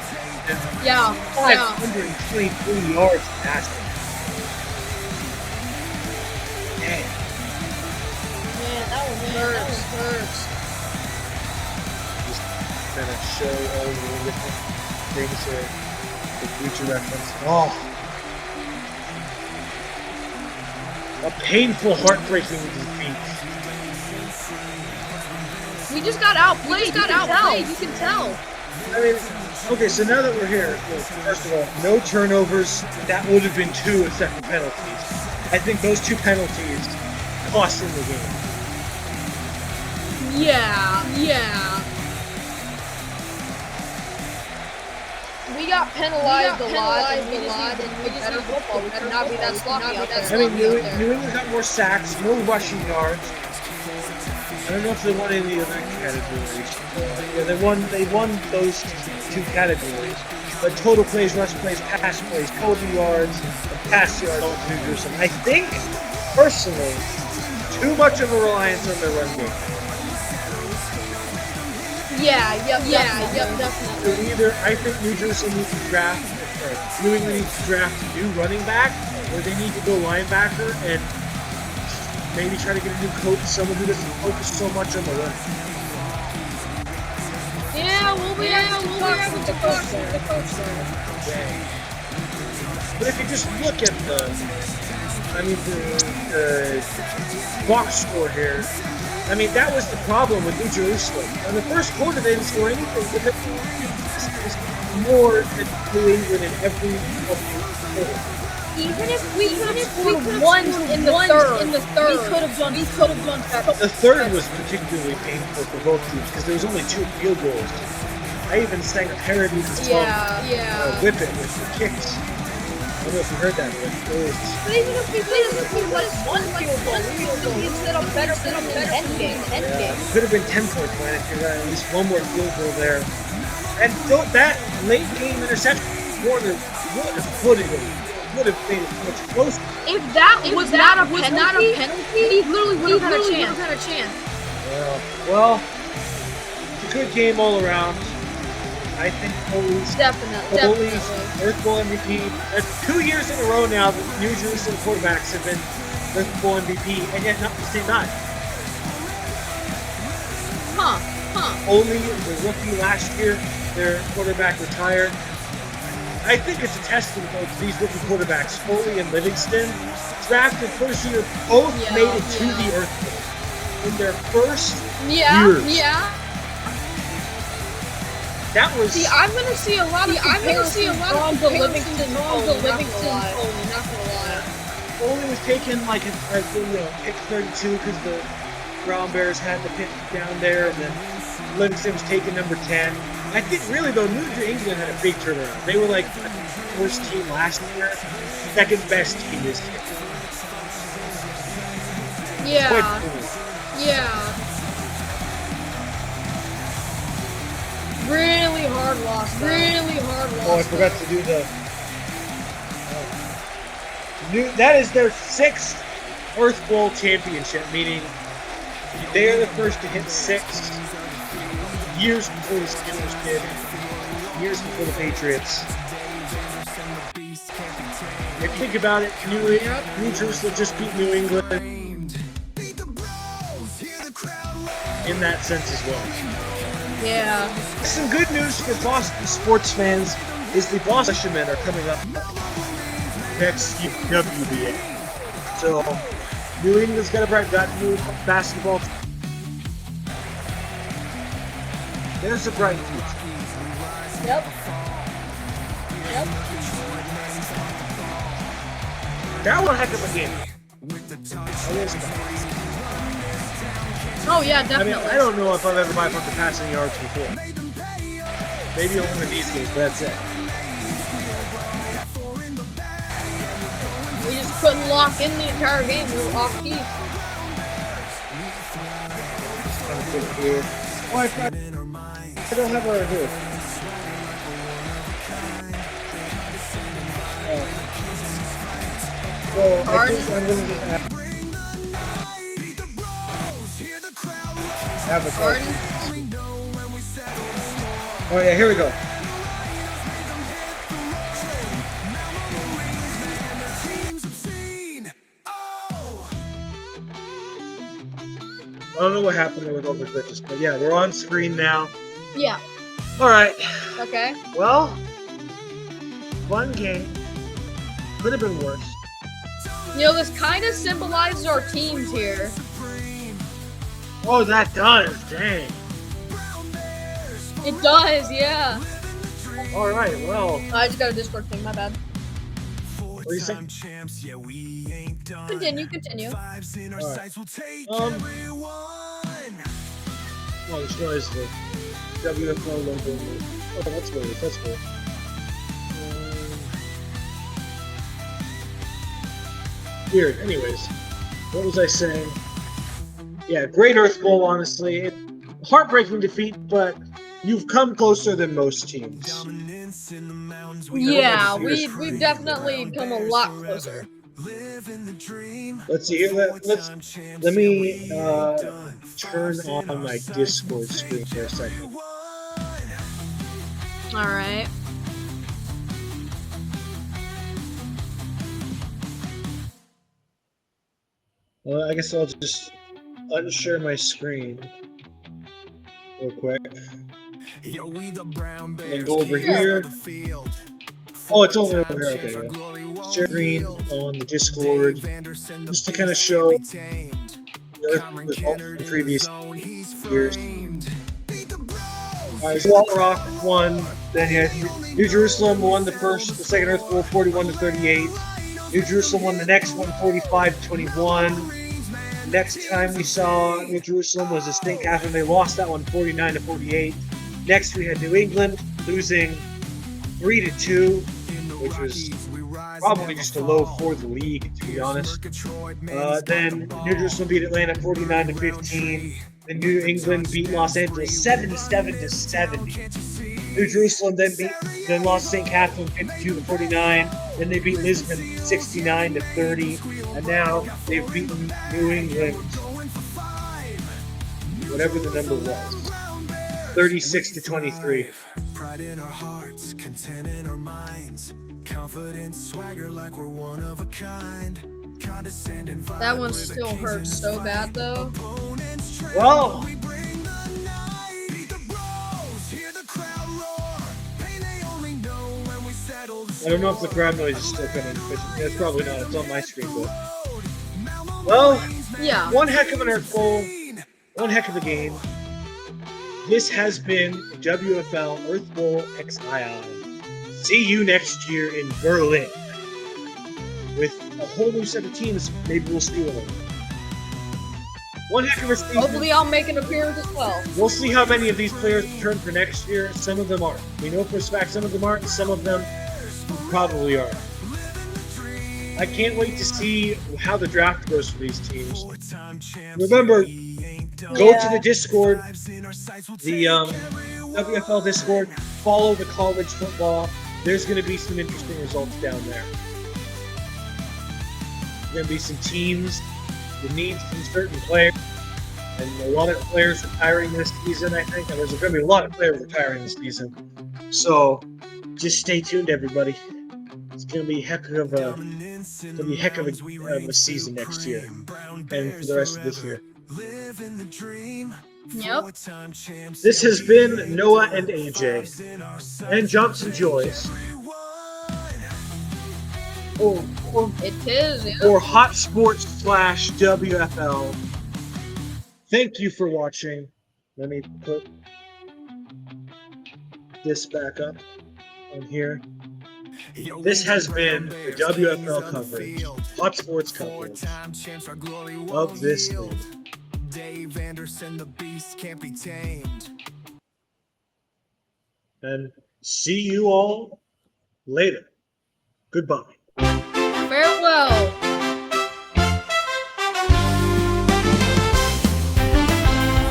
Yeah. 523 yards passing. Man, that one hurts. Just kind of show all the different things here. The future reference. Oh. A painful, heartbreaking defeat. We just got outplayed. You can tell. I mean, okay, so now that we're here, first of all, no turnovers. That would have been 2 except for penalties. I think those 2 penalties cost him the game. Yeah. We got penalized a lot, and we just need to play better football. We could not be that sloppy out there. I mean, New England got more sacks, more rushing yards. I don't know if they won any of the other categories. Yeah, they won those 2 categories. But total plays, rush plays, pass plays, total yards, and pass yards all to New Jerusalem. I think, personally, too much of a reliance on their run game. Definitely. So either I think New Jerusalem needs to draft, or New England needs to draft a new running back, or they need to go linebacker and maybe try to get a new coach, someone who doesn't focus so much on the run. Yeah, we'll be able to coach there. But if you just look at the box score here, I mean, that was the problem with New Jerusalem. In the first quarter, they didn't score anything, but it was more than New England in every Even if we scored one in the third, we could have done better. The third was particularly painful for both teams because there was only 2 field goals. I even sang a parody of the song Whip It with the kicks. I don't know if you heard that, but it was... But even if we let one field goal, we would set up better than the end game. It could have been 10-point plan if you got at least one more field goal there. And that late game interception would have made it much closer. If that was not a penalty, he literally would have had a chance. Well, it's a good game all around. I think Foley's Definitely. Earthbowl MVP. That's 2 years in a row now that New Jerusalem quarterbacks have been Earthbowl MVP, and yet not the same night. Only the rookie last year, their quarterback retired. I think it's a testament to these rookie quarterbacks, Foley and Livingston, drafted first year, both made it to the Earthbowl in their first years. Yeah. That was. See, I'm gonna see a lot of comparisons from the Livingston Foley, not gonna lie. Foley was taken like a pick 32 because the Brown Bears had the pick down there, and then Livingston was taken number 10. I think really though, New England had a big turnaround. They were like the first team last year, second best team this year. Yeah. Quite cool. Yeah. Really hard loss. Oh, I forgot to do the. That is their 6th Earthbowl championship, meaning they are the first to hit 6 years before the Steelers did, years before the Patriots. If you think about it, New Jerusalem just beat New England in that sense as well. Yeah. Some good news for Boston sports fans is the Boston Fishermen are coming up next year, WBA. So, New England's got a new basketball team. There's a bright future. Yep. That was a heck of a game. Oh yeah, I definitely. mean, I don't know if I've ever 500 passing yards before. Maybe only one of these games, but that's it. We just couldn't lock in the entire game. We were off key. Oh, I don't have our here. So I think I'm going to just have a card. Oh yeah, here we go. I don't know what happened there with all the glitches, but yeah, we're on screen now. Yeah. All right. Okay. Well, fun game. Could have been worse. You know, this kind of symbolizes our teams here. Oh, that does. Dang. It does, yeah. All right. Well, I just got a Discord thing. My bad. what do you think? Continue. All right. Oh, this noise the WFL logo. Oh, that's weird. That's cool. Weird. Anyways, what was I saying? Yeah, great Earthbowl, honestly. Heartbreaking defeat, but you've come closer than most teams. Yeah, we've definitely come a lot closer. Let's see here. Let me turn on my Discord screen for a second. All right. Well, I guess I'll just unshare my screen real quick. And go over here. Oh, it's only over here. Okay, yeah. Share screen on the Discord, just to kind of show the previous years. Salt Rock won. Then you had New Jerusalem won the second Earthbowl 41-38. New Jerusalem won the next one 45-21. Next time we saw New Jerusalem was a St. Catherine. They lost that one 49-48. Next we had New England losing 3-2, which was probably just a low for the league, to be honest. Then New Jerusalem beat Atlanta 49-15. Then New England beat Los Angeles 77-70. New Jerusalem then lost St. Catherine 52-49. Then they beat Lisbon 69-30. And now they've beaten New England, whatever the number was, 36-23. Pride in our hearts, content in our minds. Confident swagger like we're one of a kind. Condescending vibe. That one still hurts so bad though. Well, I don't know if the crowd noise is still coming. It's probably not. It's on my screen, but well, Yeah. one heck of an Earthbowl, one heck of a game. This has been WFL Earthbowl XII. See you next year in Berlin with a whole new set of teams. Maybe we'll steal them. One heck of a season. Hopefully I'll make an appearance as well. We'll see how many of these players return for next year. Some of them aren't. We know for a fact some of them aren't, and some of them probably are. I can't wait to see how the draft goes for these teams. Remember, go to the Discord, the WFL Discord, follow the college football. There's going to be some interesting results down there. There's going to be some teams that need some certain players, and a lot of players retiring this season, I think. And there's going to be a lot of players retiring this season. So just stay tuned, everybody. It's going to be a heck of a season next year, and for the rest of this year. Yep. This has been Noah and AJ and Johnson Joyce. It is. Yeah. Or Hot Sports / WFL. Thank you for watching. Let me put this back up on here. This has been the WFL coverage, Hot Sports coverage of this league. Dave Anderson, the beast can't be tamed. And see you all later. Goodbye. Farewell.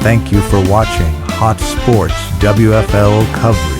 Thank you for watching Hot Sports WFL coverage.